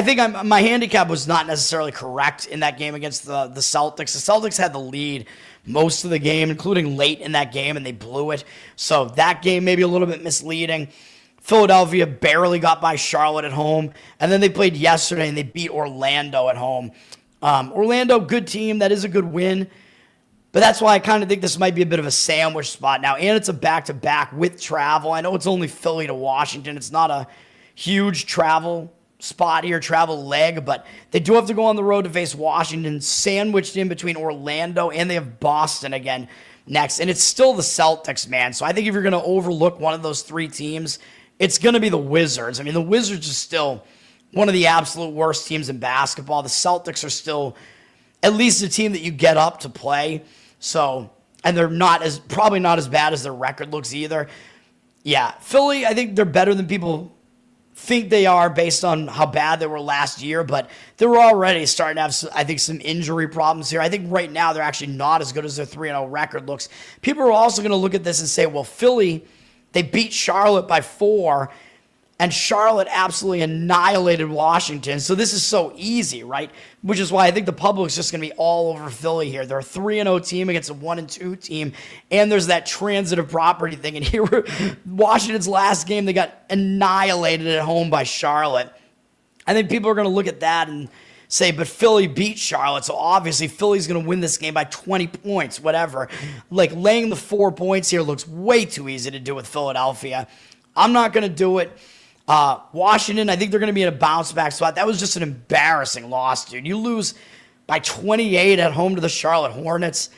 think my handicap was not necessarily correct in that game against the Celtics. The Celtics had the lead most of the game, including late in that game, and they blew it. So that game may be a little bit misleading. Philadelphia barely got by Charlotte at home, and then they played yesterday, and they beat Orlando at home. Orlando, good team. That is a good win. But that's why I kind of think this might be a bit of a sandwich spot now. And it's a back-to-back with travel. I know it's only Philly to Washington. It's not a huge travel spot here, travel leg. But they do have to go on the road to face Washington, sandwiched in between Orlando, and they have Boston again next. And it's still the Celtics, man. So I think if you're going to overlook one of those three teams, it's going to be the Wizards. I mean, the Wizards are still one of the absolute worst teams in basketball. The Celtics are still at least a team that you get up to play. So, and they're probably not as bad as their record looks either. Yeah, Philly, I think they're better than people think they are based on how bad they were last year, but they were already starting to have, I think, some injury problems here. I think right now they're actually not as good as their 3-0 record looks. People are also going to look at this and say, well, Philly, they beat Charlotte by 4, and Charlotte absolutely annihilated Washington. So this is so easy, right? Which is why I think the public's just going to be all over Philly here. They're a 3-0 team against a 1-2 team, and there's that transitive property thing. And here, Washington's last game, they got annihilated at home by Charlotte. I think people are going to look at that and say, but Philly beat Charlotte, so obviously Philly's going to win this game by 20 points, whatever. Like, laying the 4 points here looks way too easy to do with Philadelphia. I'm not going to do it. Washington, I think they're going to be in a bounce-back spot. That was just an embarrassing loss, dude. You lose by 28 at home to the Charlotte Hornets.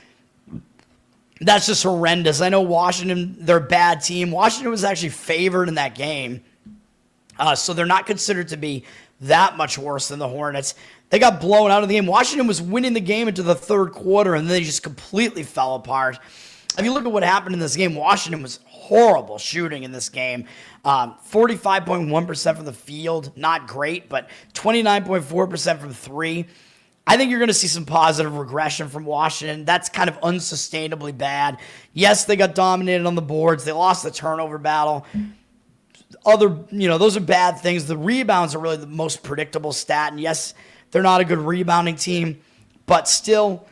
That's just horrendous. I know Washington, they're a bad team. Washington was actually favored in that game, so they're not considered to be that much worse than the Hornets. They got blown out of the game. Washington was winning the game into the third quarter, and then they just completely fell apart. If you look at what happened in this game, Washington was horrible shooting in this game. 45.1% from the field, not great, but 29.4% from 3. I think you're going to see some positive regression from Washington. That's kind of unsustainably bad. Yes, they got dominated on the boards. They lost the turnover battle. Those are bad things. The rebounds are really the most predictable stat. And yes, they're not a good rebounding team, but still,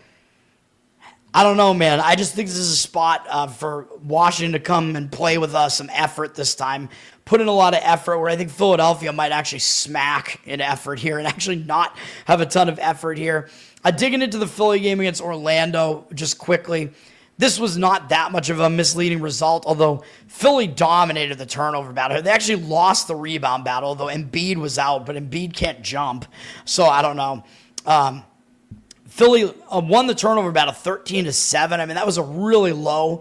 I don't know, man. I just think this is a spot for Washington to come and play with some effort this time. Put in a lot of effort where I think Philadelphia might actually smack in effort here and actually not have a ton of effort here. Digging into the Philly game against Orlando just quickly, this was not that much of a misleading result, although Philly dominated the turnover battle. They actually lost the rebound battle, although Embiid was out, but Embiid can't jump, so I don't know. Philly won the turnover battle 13-7. I mean, that was a really low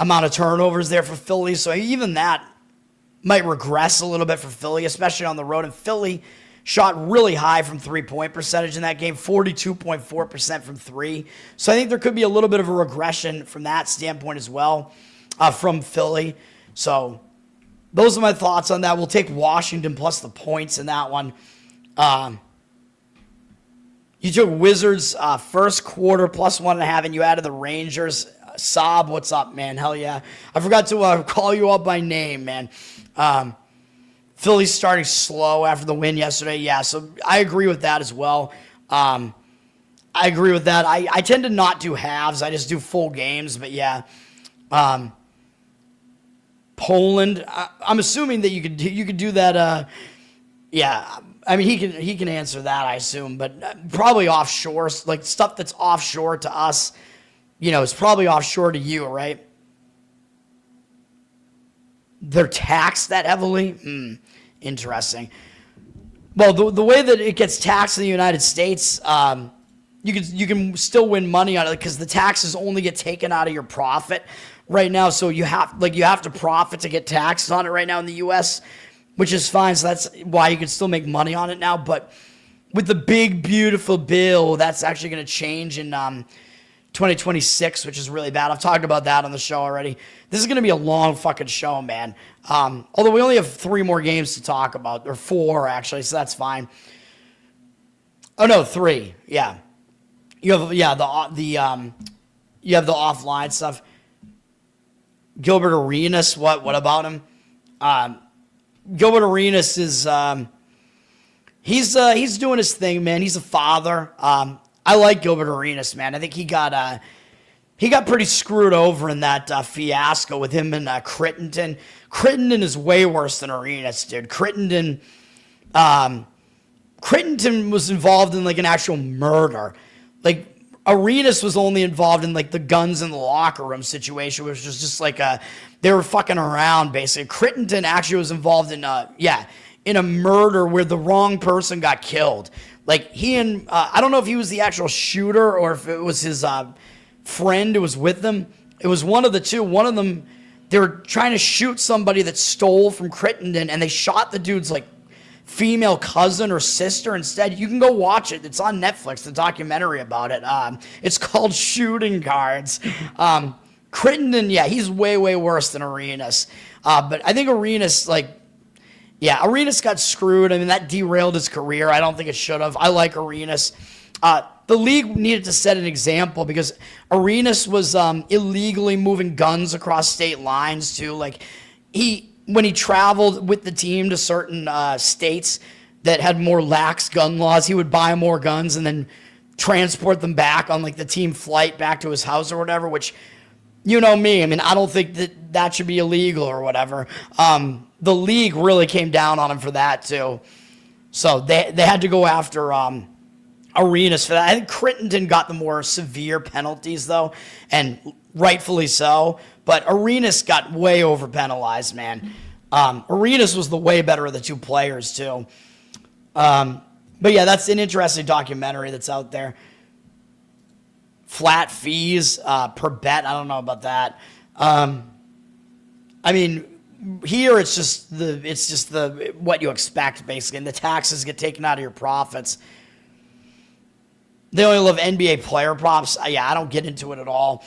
amount of turnovers there for Philly. So even that might regress a little bit for Philly, especially on the road. And Philly shot really high from three-point percentage in that game, 42.4% from three. So I think there could be a little bit of a regression from that standpoint as well from Philly. So those are my thoughts on that. We'll take Washington plus the points in that one. You took Wizards first quarter plus 1.5, and you added the Rangers. Saab, what's up, man? Hell yeah. I forgot to call you up by name, man. Philly's starting slow after the win yesterday. Yeah, so I agree with that as well. I agree with that. I tend to not do halves. I just do full games. But, yeah. Poland, I'm assuming that you could do that. Yeah, I mean, he can answer that, I assume. But probably offshore, like stuff that's offshore to us, it's probably offshore to you, right? They're taxed that heavily? Interesting. Well, the way that it gets taxed in the United States, you can still win money on it because the taxes only get taken out of your profit right now. So you have to profit to get taxed on it right now in the U.S., which is fine. So that's why you can still make money on it now. But with the big, beautiful bill, that's actually going to change in 2026, which is really bad. I've talked about that on the show already. This is going to be a long fucking show, man. Although we only have 3 more games to talk about, or 4 actually, so that's fine. Oh no, 3. Yeah, you have you have the offline stuff. Gilbert Arenas, what about him? Gilbert Arenas is he's doing his thing, man. He's a father. I like Gilbert Arenas, man. I think he got pretty screwed over in that fiasco with him and Crittenton. Crittenton is way worse than Arenas, dude. Crittenton was involved in like an actual murder. Like Arenas was only involved in like the guns in the locker room situation, which was just like they were fucking around basically. Crittenton actually was involved in in a murder where the wrong person got killed. Like he and I don't know if he was the actual shooter or if it was his friend who was with them. It was one of the two. One of them, they were trying to shoot somebody that stole from Crittenton, and they shot the dude's like female cousin or sister instead. You can go watch it. It's on Netflix, the documentary about it. It's called Shooting Cards. Crittenton, yeah, he's way, way worse than Arenas. But I think Arenas, Arenas got screwed. I mean, that derailed his career. I don't think it should have. I like Arenas. The league needed to set an example because Arenas was illegally moving guns across state lines too. Like when he traveled with the team to certain states that had more lax gun laws, he would buy more guns and then transport them back on like the team flight back to his house or whatever, which, you know me, I mean, I don't think that should be illegal or whatever. The league really came down on him for that too. So they had to go after Arenas for that. I think Crittenton got the more severe penalties though, and rightfully so. But Arenas got way over penalized, man. Arenas was the way better of the two players too. But yeah, that's an interesting documentary that's out there. Flat fees per bet. I don't know about that. I mean, here it's just the what you expect basically, and the taxes get taken out of your profits. They only love NBA player props. Yeah, I don't get into it at all.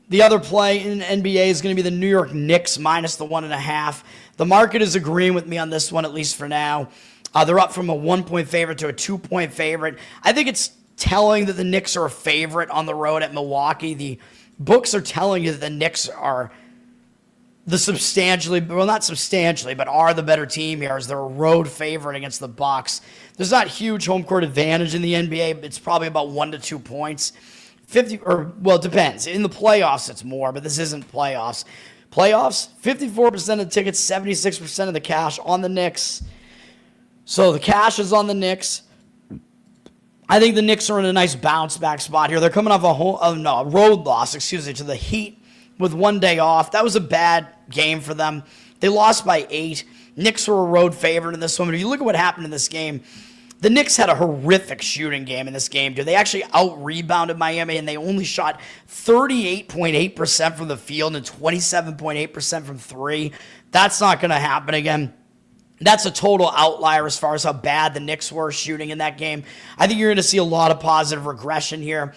The other play in NBA is going to be the New York Knicks minus the 1.5. The market is agreeing with me on this one, at least for now. They're up from a 1-point favorite to a 2-point favorite. I think it's telling that the Knicks are a favorite on the road at Milwaukee. The books are telling you that the Knicks are not substantially, but are the better team here as they're a road favorite against the Bucks. There's not huge home court advantage in the NBA. It's probably about 1 to 2 points. It depends. In the playoffs, it's more, but this isn't playoffs. Playoffs, 54% of the tickets, 76% of the cash on the Knicks. So the cash is on the Knicks. I think the Knicks are in a nice bounce back spot here. They're coming off a road loss, to the Heat with 1 day off. That was a bad game for them. They lost by 8. Knicks were a road favorite in this one. But if you look at what happened in this game, The Knicks had a horrific shooting game in this game, dude. They actually out-rebounded Miami, and they only shot 38.8% from the field and 27.8% from three. That's not going to happen again. That's a total outlier as far as how bad the Knicks were shooting in that game. I think you're going to see a lot of positive regression here.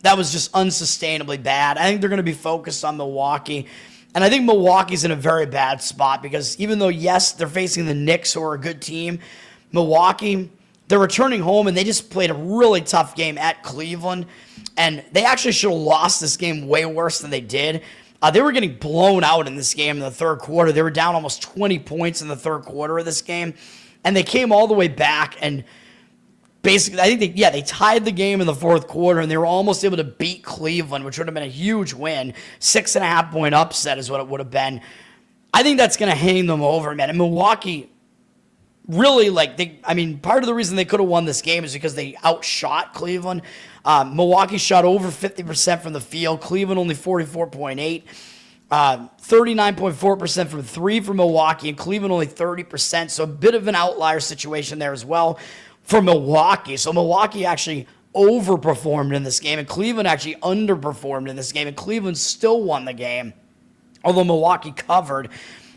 That was just unsustainably bad. I think they're going to be focused on Milwaukee. And I think Milwaukee's in a very bad spot because even though, yes, they're facing the Knicks, who are a good team, Milwaukee, they're returning home, and they just played a really tough game at Cleveland. And they actually should have lost this game way worse than they did. They were getting blown out in this game in the third quarter. They were down almost 20 points in the third quarter of this game. And they came all the way back and basically, I think they tied the game in the fourth quarter, and they were almost able to beat Cleveland, which would have been a huge win. 6.5-point upset is what it would have been. I think that's going to hang them over, man. And Milwaukee, really, part of the reason they could have won this game is because they outshot Cleveland. Milwaukee shot over 50% from the field. Cleveland only 44.8%. 39.4% from three for Milwaukee, and Cleveland only 30%. So a bit of an outlier situation there as well for Milwaukee. So Milwaukee actually overperformed in this game, and Cleveland actually underperformed in this game, and Cleveland still won the game, although Milwaukee covered.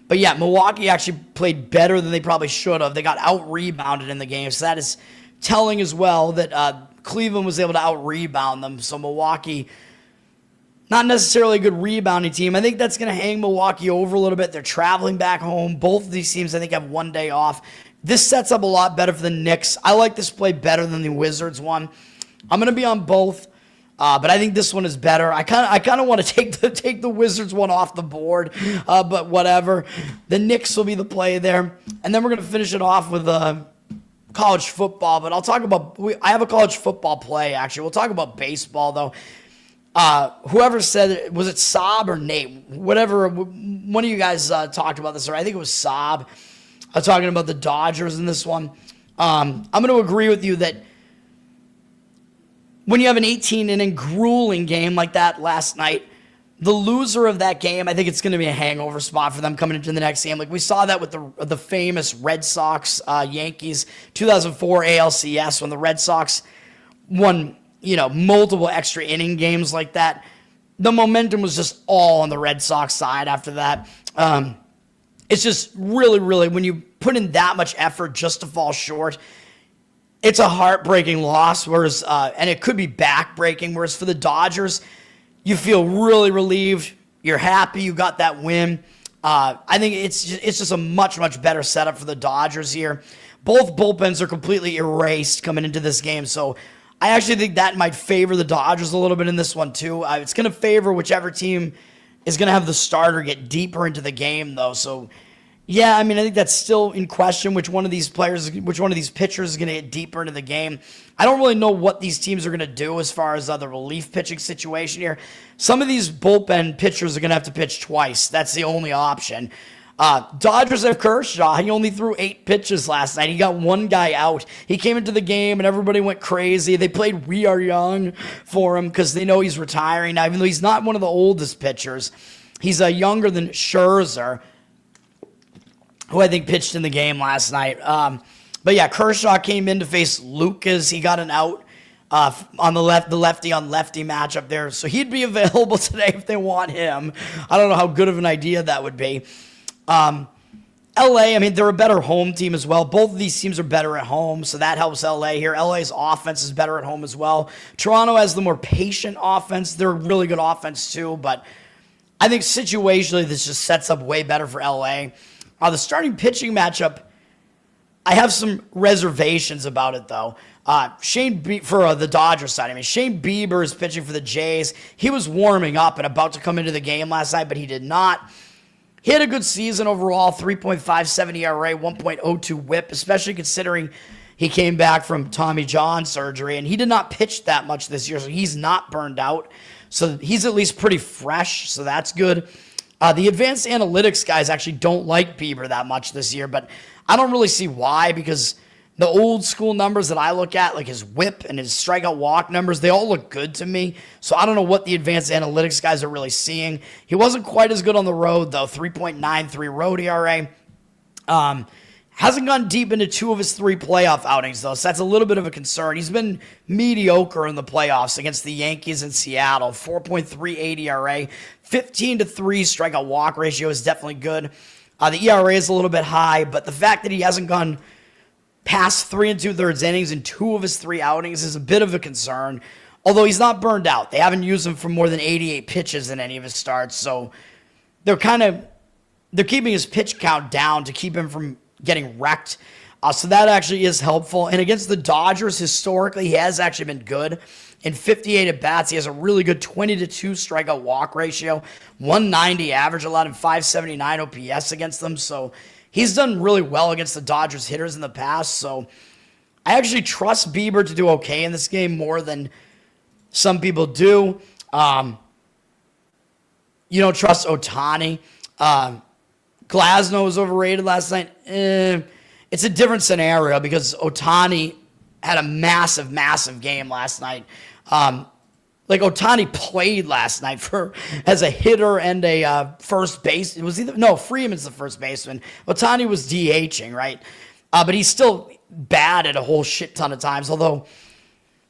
But yeah, Milwaukee actually played better than they probably should have. They got out-rebounded in the game, so that is telling as well that Cleveland was able to out-rebound them. So Milwaukee, not necessarily a good rebounding team. I think that's going to hang Milwaukee over a little bit. They're traveling back home. Both of these teams, I think, have one day off. This sets up a lot better for the Knicks. I like this play better than the Wizards one. I'm going to be on both, but I think this one is better. I kind of want to take the Wizards one off the board, but whatever. The Knicks will be the play there, and then we're going to finish it off with college football. But I'll talk about. I have a college football play actually. We'll talk about baseball though. Whoever said it, was it Saab or Nate? Whatever. One of you guys talked about this, or I think it was Saab. Talking about the Dodgers in this one. I'm going to agree with you that when you have an 18-inning grueling game like that last night, the loser of that game, I think it's going to be a hangover spot for them coming into the next game. Like we saw that with the famous Red Sox Yankees 2004 ALCS when the Red Sox won, multiple extra inning games like that. The momentum was just all on the Red Sox side after that. It's just really, really, when you put in that much effort just to fall short, it's a heartbreaking loss, whereas, and it could be backbreaking, whereas for the Dodgers, you feel really relieved. You're happy you got that win. I think it's just a much, much better setup for the Dodgers here. Both bullpens are completely erased coming into this game, so I actually think that might favor the Dodgers a little bit in this one, too. It's going to favor whichever team is going to have the starter get deeper into the game, though. So, yeah, I think that's still in question which one of these pitchers is going to get deeper into the game. I don't really know what these teams are going to do as far as the relief pitching situation here. Some of these bullpen pitchers are going to have to pitch twice. That's the only option. Dodgers have Kershaw. He only threw 8 pitches last night. He got one guy out. He came into the game and everybody went crazy. They played We Are Young for him because they know he's retiring now, even though he's not one of the oldest pitchers. He's younger than Scherzer, who I think pitched in the game last night. But yeah, Kershaw came in to face Lucas. He got an out on the lefty on lefty matchup there. So he'd be available today if they want him. I don't know how good of an idea that would be. LA, they're a better home team as well. Both of these teams are better at home, so that helps LA here. LA's offense is better at home as well. Toronto has the more patient offense. They're a really good offense too, but I think situationally this just sets up way better for LA. The starting pitching matchup, I have some reservations about it though. For the Dodgers side, Shane Bieber is pitching for the Jays. He was warming up and about to come into the game last night, but he did not. He had a good season overall, 3.57 ERA, 1.02 whip, especially considering he came back from Tommy John surgery, and he did not pitch that much this year, so he's not burned out. So he's at least pretty fresh, so that's good. The advanced analytics guys actually don't like Bieber that much this year, but I don't really see why, because the old school numbers that I look at, like his whip and his strikeout walk numbers, they all look good to me. So I don't know what the advanced analytics guys are really seeing. He wasn't quite as good on the road, though. 3.93 road ERA. Hasn't gone deep into 2 of his 3 playoff outings, though, so that's a little bit of a concern. He's been mediocre in the playoffs against the Yankees and Seattle. 4.38 ERA, 15-3 strikeout walk ratio is definitely good. The ERA is a little bit high, but the fact that he hasn't gone past 3 2/3 innings in 2 of his 3 outings is a bit of a concern. Although he's not burned out. They haven't used him for more than 88 pitches in any of his starts, so they're keeping his pitch count down to keep him from getting wrecked. So that actually is helpful. And against the Dodgers, historically, he has actually been good. In 58 at-bats, he has a really good 20-2 strikeout walk ratio, 190 average allowed, and 579 OPS against them. So he's done really well against the Dodgers hitters in the past. So I actually trust Bieber to do okay in this game more than some people do. You don't trust Ohtani. Glasnow was overrated last night. It's a different scenario because Ohtani had a massive, massive game last night. Ohtani played last night as a hitter and a first base. It was Freeman's the first baseman. Ohtani was DHing, right? But he's still bad at a whole shit ton of times. Although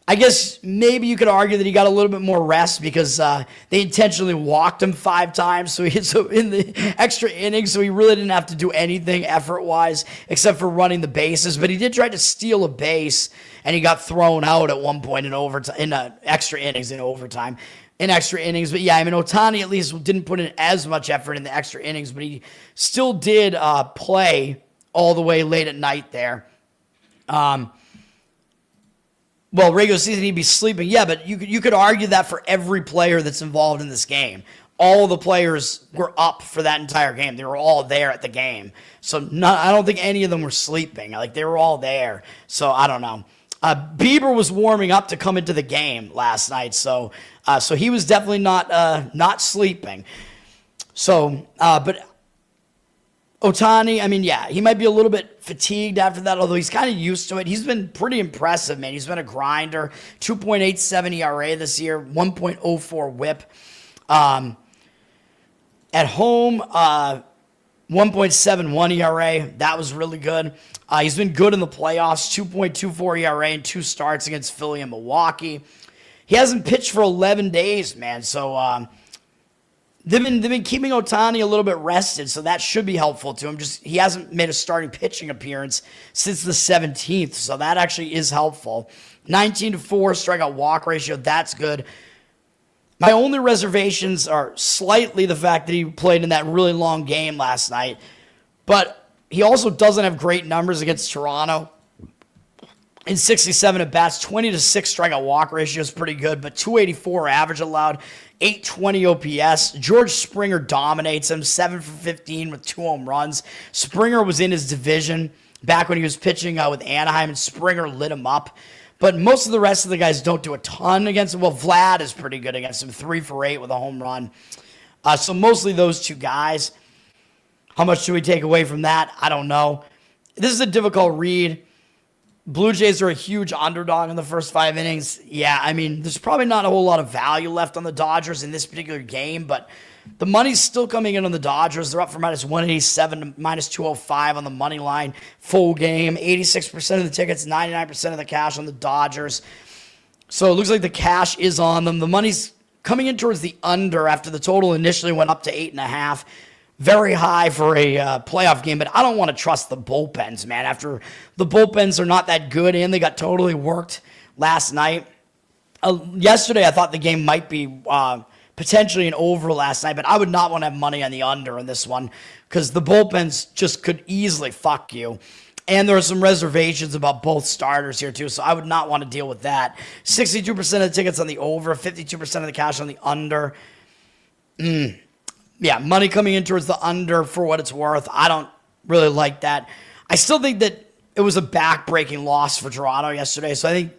I guess maybe you could argue that he got a little bit more rest because they intentionally walked him 5 times. So in the extra innings, so he really didn't have to do anything effort-wise except for running the bases. But he did try to steal a base, and he got thrown out at one point in overtime, in extra innings, in overtime. In extra innings. But yeah, I mean, Ohtani at least didn't put in as much effort in the extra innings, but he still did play all the way late at night there. Well, regular season, he'd be sleeping. Yeah, but you could argue that for every player that's involved in this game. All the players were up for that entire game. They were all there at the game. So I don't think any of them were sleeping. Like, they were all there. So I don't know. Bieber was warming up to come into the game last night. So he was definitely not sleeping. So, but Ohtani, I mean, yeah, he might be a little bit fatigued after that, although he's kind of used to it. He's been pretty impressive, man. He's been a grinder. 2.87 ERA this year, 1.04 whip. At home, 1.71 ERA. That was really good. He's been good in the playoffs, 2.24 ERA in 2 starts against Philly and Milwaukee. He hasn't pitched for 11 days, man, so They've been keeping Ohtani a little bit rested, so that should be helpful to him. Just he hasn't made a starting pitching appearance since the 17th, so that actually is helpful. 19-4 strikeout walk ratio, that's good. My only reservations are slightly the fact that he played in that really long game last night, but he also doesn't have great numbers against Toronto. In 67 at-bats, 20-6 strikeout walk ratio is pretty good, but 284 average allowed, 820 OPS. George Springer dominates him, 7 for 15 with 2 home runs. Springer was in his division back when he was pitching with Anaheim, and Springer lit him up. But most of the rest of the guys don't do a ton against him. Well, Vlad is pretty good against him, 3 for 8 with a home run. So mostly those 2 guys. How much do we take away from that? I don't know. This is a difficult read. Blue Jays are a huge underdog in the first 5 innings. Yeah, I mean, there's probably not a whole lot of value left on the Dodgers in this particular game, but the money's still coming in on the Dodgers. They're up for minus 187 to minus 205 on the money line. Full game, 86% of the tickets, 99% of the cash on the Dodgers. So it looks like the cash is on them. The money's coming in towards the under after the total initially went up to 8.5. Very high for a playoff game, but I don't want to trust the bullpens, man. After the bullpens are not that good and they got totally worked last night. Yesterday, I thought the game might be potentially an over last night, but I would not want to have money on the under in this one because the bullpens just could easily fuck you. And there are some reservations about both starters here, too, so I would not want to deal with that. 62% of the tickets on the over, 52% of the cash on the under. Yeah, money coming in towards the under for what it's worth. I don't really like that. I still think that it was a back-breaking loss for Toronto yesterday, so I think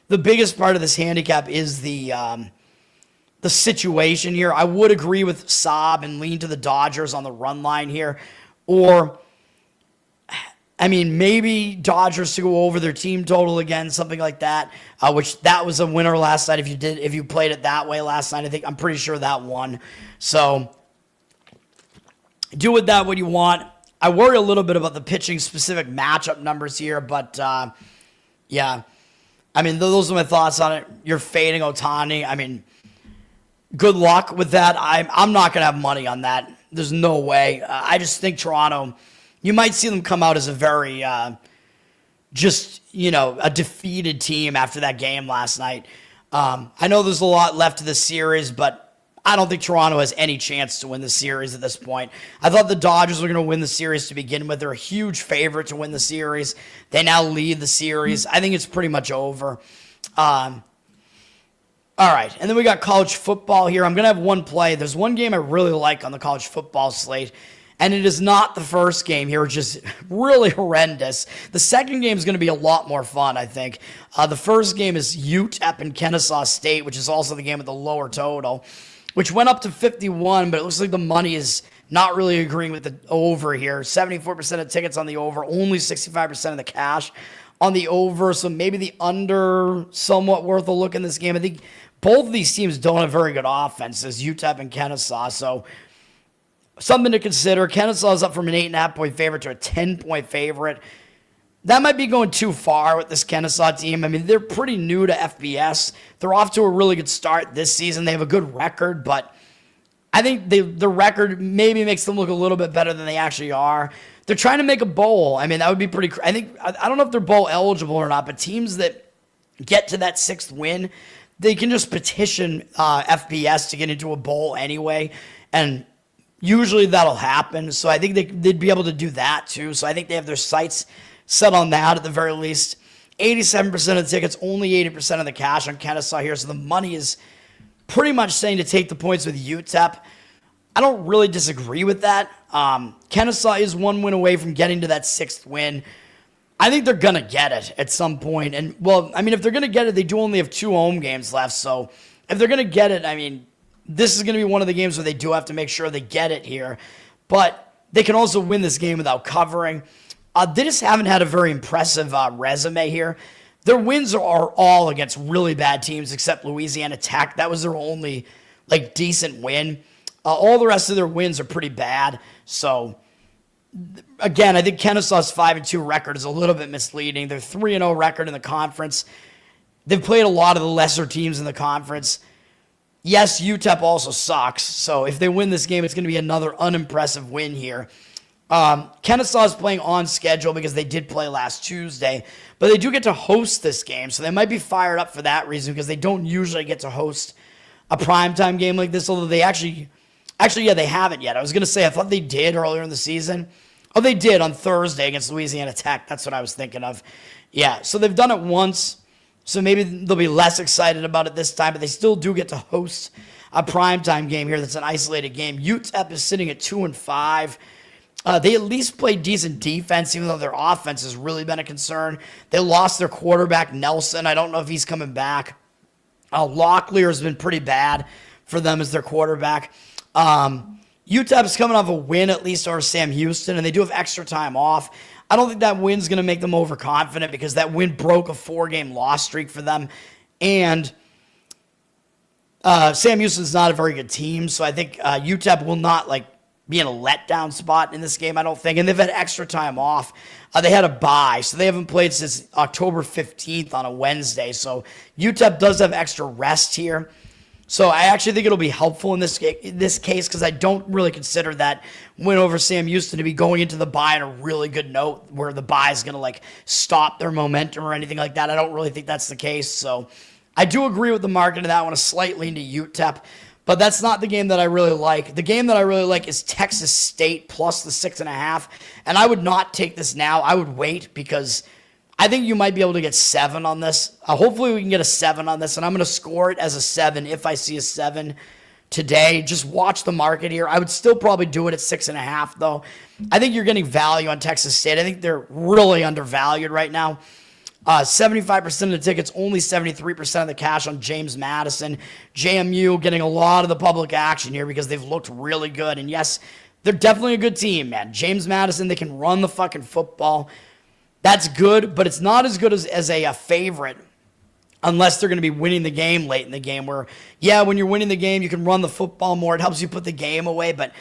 the biggest part of this handicap is the situation here. I would agree with Saab and lean to the Dodgers on the run line here. Or, I mean, maybe Dodgers to go over their team total again, something like that, which that was a winner last night if you played it that way last night. I'm pretty sure that won. So do with that what you want. I worry a little bit about the pitching specific matchup numbers here, but yeah. I mean, those are my thoughts on it. You're fading Ohtani. I mean, good luck with that. I'm not going to have money on that. There's no way. I just think Toronto, you might see them come out as a very, a defeated team after that game last night. I know there's a lot left to the series, but I don't think Toronto has any chance to win the series at this point. I thought the Dodgers were going to win the series to begin with. They're a huge favorite to win the series. They now lead the series. I think it's pretty much over. All right, and then we got college football here. I'm going to have one play. There's one game I really like on the college football slate, and it is not the first game here, which is really horrendous. The second game is going to be a lot more fun, I think. The first game is UTEP and Kennesaw State, which is also the game with the lower total, which went up to 51, but it looks like the money is not really agreeing with the over here. 74% of tickets on the over, only 65% of the cash on the over, so maybe the under somewhat worth a look in this game. I think both of these teams don't have very good offenses, UTEP and Kennesaw, so something to consider. Kennesaw is up from an 8.5-point favorite to a 10-point favorite. That might be going too far with this Kennesaw team. I mean, they're pretty new to FBS. They're off to a really good start this season. They have a good record, but I think the record maybe makes them look a little bit better than they actually are. They're trying to make a bowl. I mean, that would be pretty. I don't know if they're bowl eligible or not, but teams that get to that sixth win, they can just petition FBS to get into a bowl anyway, and usually that'll happen. So I think they'd be able to do that too. So I think they have their sights set on that at the very least. 87% of the tickets, only 80% of the cash on Kennesaw here. So the money is pretty much saying to take the points with UTEP. I don't really disagree with that. Kennesaw is one win away from getting to that sixth win. I think they're going to get it at some point. And, well, I mean, if they're going to get it, they do only have 2 home games left. So if they're going to get it, I mean, this is going to be one of the games where they do have to make sure they get it here. But they can also win this game without covering. They just haven't had a very impressive resume here. Their wins are all against really bad teams except Louisiana Tech. That was their only decent win. All the rest of their wins are pretty bad. So, again, I think Kennesaw's 5-2 record is a little bit misleading. They're 3-0 record in the conference. They've played a lot of the lesser teams in the conference. Yes, UTEP also sucks. So if they win this game, it's going to be another unimpressive win here. Kennesaw is playing on schedule because they did play last Tuesday, but they do get to host this game, so they might be fired up for that reason because they don't usually get to host a primetime game like this, although they actually, they haven't yet. I was going to say, I thought they did earlier in the season. Oh, they did on Thursday against Louisiana Tech. That's what I was thinking of. Yeah, so they've done it once, so maybe they'll be less excited about it this time, but they still do get to host a primetime game here that's an isolated game. UTEP is sitting at 2-5. They at least play decent defense, even though their offense has really been a concern. They lost their quarterback, Nelson. I don't know if he's coming back. Locklear has been pretty bad for them as their quarterback. UTEP's coming off a win, at least over Sam Houston, and they do have extra time off. I don't think that win's going to make them overconfident because that win broke a 4-game loss streak for them. And Sam Houston's not a very good team, so I think UTEP will not, be in a letdown spot in this game, I don't think. And they've had extra time off. They had a bye, so they haven't played since October 15th on a Wednesday. So UTEP does have extra rest here. So I actually think it'll be helpful in this case because I don't really consider that win over Sam Houston to be going into the bye on a really good note where the bye is going to stop their momentum or anything like that. I don't really think that's the case. So I do agree with the market in that one, a slight lean to UTEP. But that's not the game that I really like. The game that I really like is Texas State plus the 6.5. And I would not take this now. I would wait because I think you might be able to get 7 on this. Hopefully we can get a 7 on this. And I'm going to score it as a 7 if I see a 7 today. Just watch the market here. I would still probably do it at 6.5 though. I think you're getting value on Texas State. I think they're really undervalued right now. 75% of the tickets, only 73% of the cash on James Madison. JMU getting a lot of the public action here because they've looked really good. And yes, they're definitely a good team, man. James Madison, they can run the fucking football. That's good, but it's not as good as a favorite unless they're going to be winning the game late in the game where, yeah, when you're winning the game, you can run the football more. It helps you put the game away, but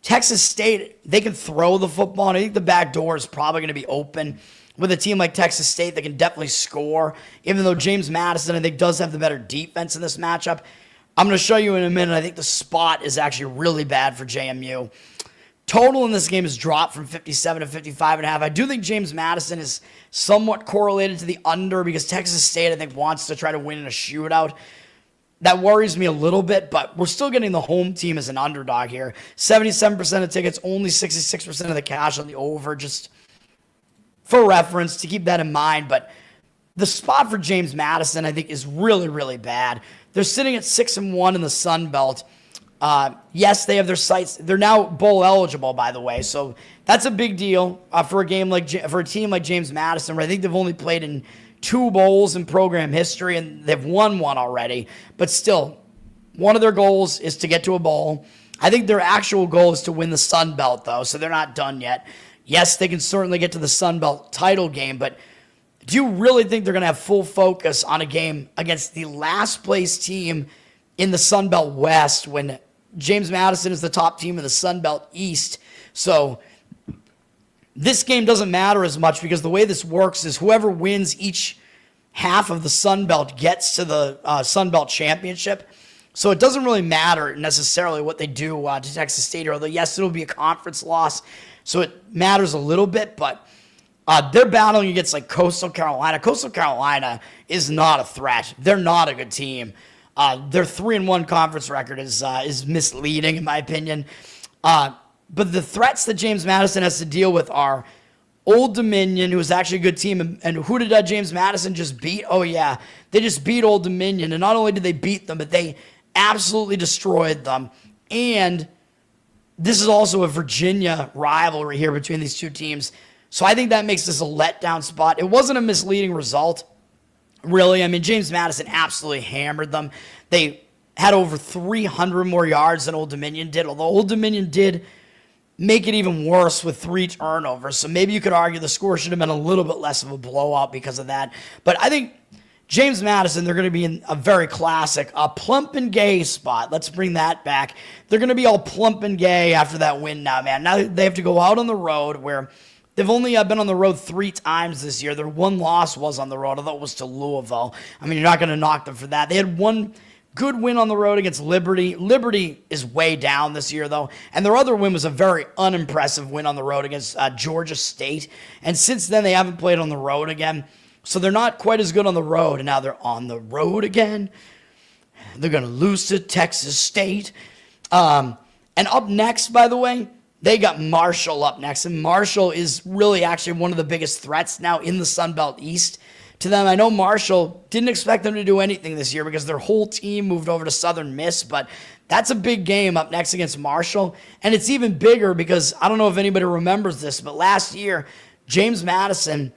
Texas State, they can throw the football, and I think the back door is probably going to be open with a team like Texas State that can definitely score, even though James Madison, I think, does have the better defense in this matchup. I'm going to show you in a minute. I think the spot is actually really bad for JMU. Total in this game has dropped from 57 to 55.5. I do think James Madison is somewhat correlated to the under because Texas State, I think, wants to try to win in a shootout. That worries me a little bit, but we're still getting the home team as an underdog here. 77% of tickets, only 66% of the cash on the over, just for reference to keep that in mind. But the spot for James Madison, I think, is really, really bad. They're sitting at 6-1 in the Sun Belt. Yes, they have their sights. They're now bowl eligible, by the way, so that's a big deal for a team like James Madison, where I think they've only played in 2 bowls in program history, and they've won one already. But still, one of their goals is to get to a bowl. I think their actual goal is to win the Sun Belt, though, so they're not done yet. Yes, they can certainly get to the Sun Belt title game, but do you really think they're going to have full focus on a game against the last place team in the Sun Belt West when James Madison is the top team in the Sun Belt East? So this game doesn't matter as much because the way this works is whoever wins each half of the Sun Belt gets to the Sun Belt Championship. So it doesn't really matter necessarily what they do to Texas State, although, yes, it'll be a conference loss, so it matters a little bit, but they're battling against like Coastal Carolina. Coastal Carolina is not a threat. They're not a good team. Their 3-1 conference record is misleading, in my opinion. But the threats that James Madison has to deal with are Old Dominion, who is actually a good team. And who did James Madison just beat? Oh, yeah. They just beat Old Dominion. And not only did they beat them, but they absolutely destroyed them. And this is also a Virginia rivalry here between these two teams. So I think that makes this a letdown spot. It wasn't a misleading result, really. I mean, James Madison absolutely hammered them. They had over 300 more yards than Old Dominion did, although Old Dominion did make it even worse with 3 turnovers. So maybe you could argue the score should have been a little bit less of a blowout because of that. But I think James Madison, they're going to be in a very classic, plump and gay spot. Let's bring that back. They're going to be all plump and gay after that win now, man. Now they have to go out on the road where they've only been on the road 3 times this year. Their one loss was on the road, although it was to Louisville. I mean, you're not going to knock them for that. They had one good win on the road against Liberty. Liberty is way down this year, though. And their other win was a very unimpressive win on the road against Georgia State. And since then, they haven't played on the road again. So they're not quite as good on the road. And now they're on the road again. They're going to lose to Texas State. And up next, by the way, they got Marshall up next. And Marshall is really actually one of the biggest threats now in the Sun Belt East to them. I know Marshall didn't expect them to do anything this year because their whole team moved over to Southern Miss, but that's a big game up next against Marshall. And it's even bigger because I don't know if anybody remembers this, but last year, James Madison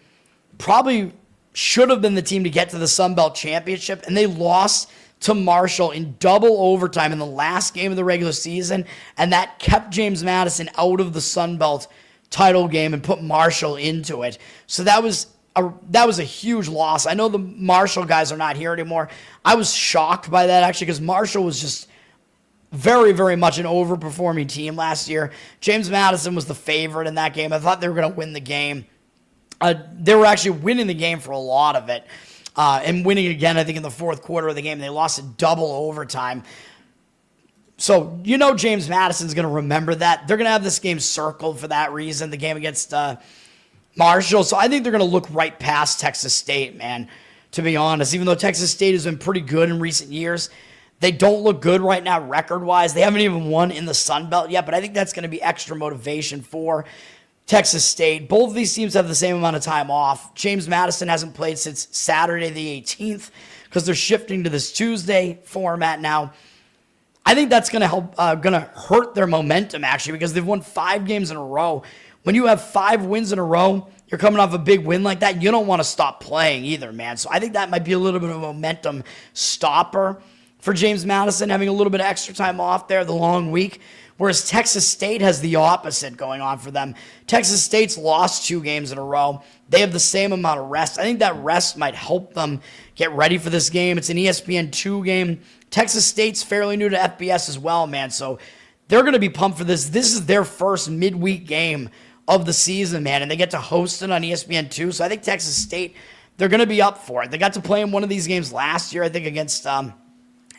probably should have been the team to get to the Sun Belt Championship, and they lost to Marshall in double overtime in the last game of the regular season, and that kept James Madison out of the Sun Belt title game and put Marshall into it. So that was a huge loss. I know the Marshall guys are not here anymore. I was shocked by that, actually, because Marshall was just very, very much an overperforming team last year. James Madison was the favorite in that game. I thought they were going to win the game. They were actually winning the game for a lot of it. And winning again, I think, in the fourth quarter of the game. They lost in double overtime. So, James Madison's going to remember that. They're going to have this game circled for that reason, the game against Marshall. So I think they're going to look right past Texas State, man, to be honest. Even though Texas State has been pretty good in recent years, they don't look good right now record-wise. They haven't even won in the Sun Belt yet, but I think that's going to be extra motivation for Texas State. Both of these teams have the same amount of time off. James Madison hasn't played since Saturday the 18th because they're shifting to this Tuesday format now. I think that's going to hurt their momentum, actually, because they've won 5 games in a row. When you have 5 wins in a row, you're coming off a big win like that, you don't want to stop playing either, man. So I think that might be a little bit of a momentum stopper for James Madison, having a little bit of extra time off there, the long week. Whereas Texas State has the opposite going on for them. Texas State's lost 2 games in a row. They have the same amount of rest. I think that rest might help them get ready for this game. It's an ESPN2 game. Texas State's fairly new to FBS as well, man. So they're going to be pumped for this. This is their first midweek game of the season, man, and they get to host it on ESPN2. So I think Texas State, they're going to be up for it. They got to play in one of these games last year, I think, against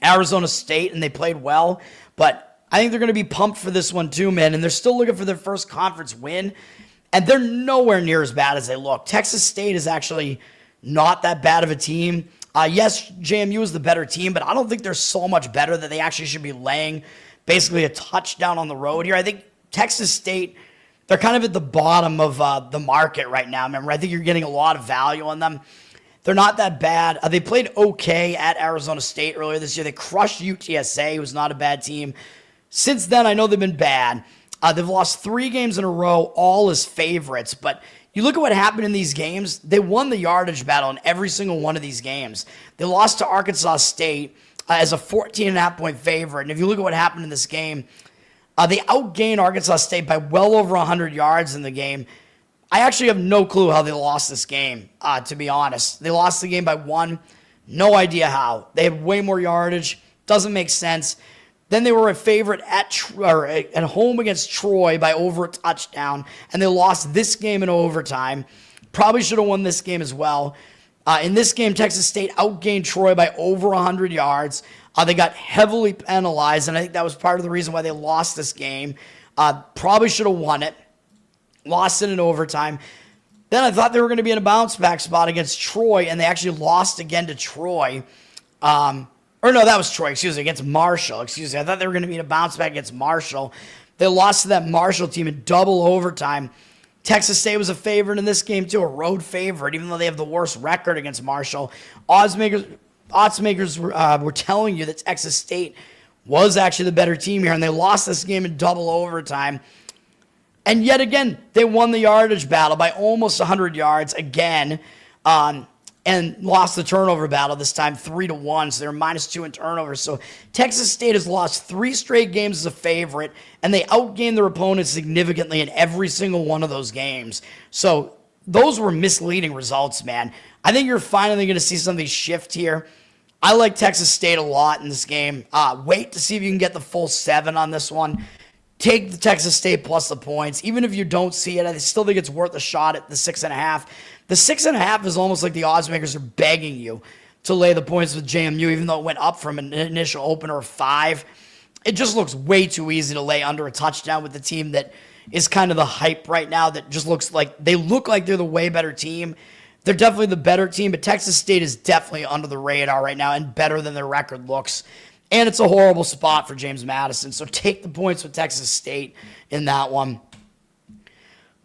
Arizona State, and they played well. But I think they're going to be pumped for this one too, man, and they're still looking for their first conference win, and they're nowhere near as bad as they look. Texas State is actually not that bad of a team. Yes, JMU is the better team, but I don't think they're so much better that they actually should be laying basically a touchdown on the road here. I think Texas State, they're kind of at the bottom of the market right now. Remember, I think you're getting a lot of value on them. They're not that bad. They played okay at Arizona State earlier this year. They crushed UTSA, who's not a bad team. Since then, I know they've been bad. They've lost 3 games in a row, all as favorites. But you look at what happened in these games. They won the yardage battle in every single one of these games. They lost to Arkansas State as a 14.5-point favorite. And if you look at what happened in this game, they outgained Arkansas State by well over 100 yards in the game. I actually have no clue how they lost this game, to be honest. They lost the game by 1. No idea how. They had way more yardage. Doesn't make sense. Then they were a favorite at home against Troy by over a touchdown, and they lost this game in overtime. Probably should have won this game as well. In this game, Texas State outgained Troy by over 100 yards. They got heavily penalized, and I think that was part of the reason why they lost this game. Probably should have won it. Lost it in overtime. Then I thought they were going to be in a bounce-back spot against Troy, and they actually lost again to Troy. Or no, that was Troy, against Marshall. I thought they were going to be in a bounce-back against Marshall. They lost to that Marshall team in double overtime. Texas State was a favorite in this game, too, a road favorite, even though they have the worst record against Marshall. Odds makers were telling you that Texas State was actually the better team here, and they lost this game in double overtime. And yet again, they won the yardage battle by almost 100 yards again, and lost the turnover battle this time 3-1. So they're -2 in turnovers. So Texas State has lost 3 straight games as a favorite, and they outgained their opponents significantly in every single one of those games. So those were misleading results, man. I think you're finally going to see something shift here. I like Texas State a lot in this game. Wait to see if you can get the full 7 on this one. Take the Texas State plus the points. Even if you don't see it, I still think it's worth a shot at the 6.5. The 6.5 is almost like the odds makers are begging you to lay the points with JMU, even though it went up from an initial opener of 5. It just looks way too easy to lay under a touchdown with the team that is kind of the hype right now, that just looks like they look like they're the way better team. They're definitely the better team, but Texas State is definitely under the radar right now and better than their record looks. And it's a horrible spot for James Madison. So take the points with Texas State in that one.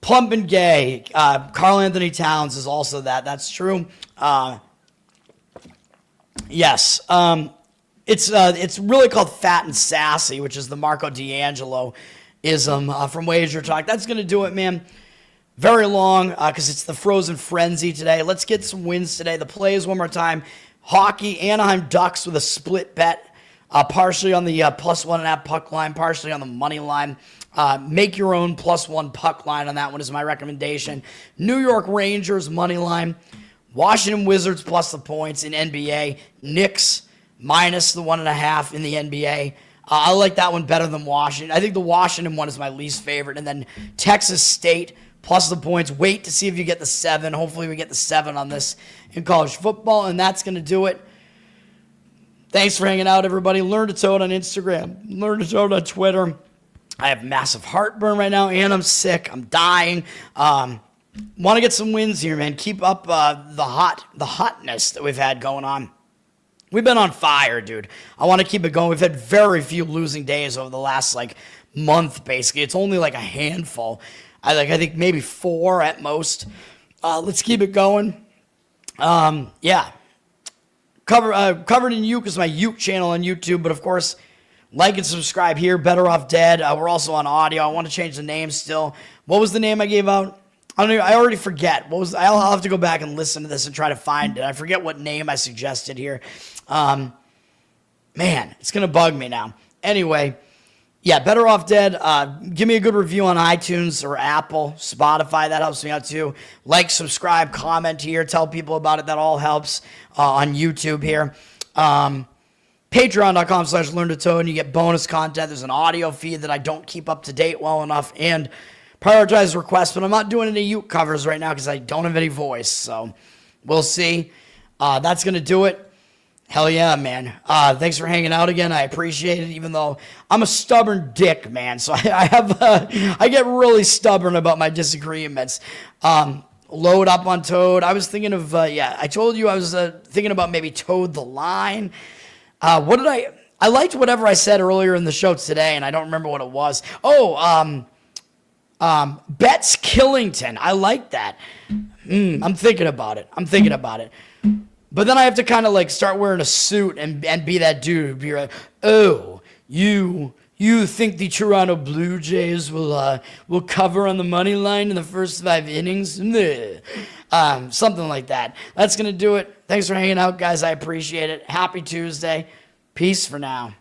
Plump and Gay. Karl Anthony Towns is also that. That's true. Yes. It's really called Fat and Sassy, which is the Marco D'Angelo-ism from Wager Talk. That's going to do it, man. Very long because it's the Frozen Frenzy today. Let's get some wins today. The plays one more time. Hockey, Anaheim Ducks with a split bet. Partially on the +1.5 puck line, partially on the money line. Make your own +1 puck line on that one is my recommendation. New York Rangers money line. Washington Wizards plus the points in NBA. Knicks minus the 1.5 in the NBA. I like that one better than Washington. I think the Washington one is my least favorite. And then Texas State plus the points. Wait to see if you get the 7. Hopefully we get the 7 on this in college football. And that's going to do it. Thanks for hanging out, everybody. Learn to toad on Instagram. Learn to toad on Twitter. I have massive heartburn right now, and I'm sick. I'm dying. Want to get some wins here, man. Keep up the hotness that we've had going on. We've been on fire, dude. I want to keep it going. We've had very few losing days over the last month, basically. It's only a handful. I think maybe 4 at most. Let's keep it going. Yeah. Covered in Uke is my Uke channel on YouTube, but of course, like and subscribe here. Better Off Dead. We're also on audio. I want to change the name still. What was the name I gave out? I already forget. I'll have to go back and listen to this and try to find it. I forget what name I suggested here. Man, it's gonna bug me now. Anyway, yeah, Better Off Dead. Give me a good review on iTunes or Apple, Spotify. That helps me out too. Like, subscribe, comment here. Tell people about it. That all helps on YouTube here. Patreon.com/LearnToToad, and you get bonus content. There's an audio feed that I don't keep up to date well enough, and prioritize requests, but I'm not doing any Ute covers right now because I don't have any voice, so we'll see. That's going to do it. Hell yeah, man. Thanks for hanging out again. I appreciate it, even though I'm a stubborn dick, man. So I get really stubborn about my disagreements. Load up on Toad. I was thinking of, I told you I was thinking about maybe Toad the Line. I liked whatever I said earlier in the show today, and I don't remember what it was. Betts Killington. I like that. I'm thinking about it. But then I have to kind of like start wearing a suit and be that dude. Be like, oh, you think the Toronto Blue Jays will cover on the money line in the first 5 innings? Something like that. That's gonna do it. Thanks for hanging out, guys. I appreciate it. Happy Tuesday. Peace for now.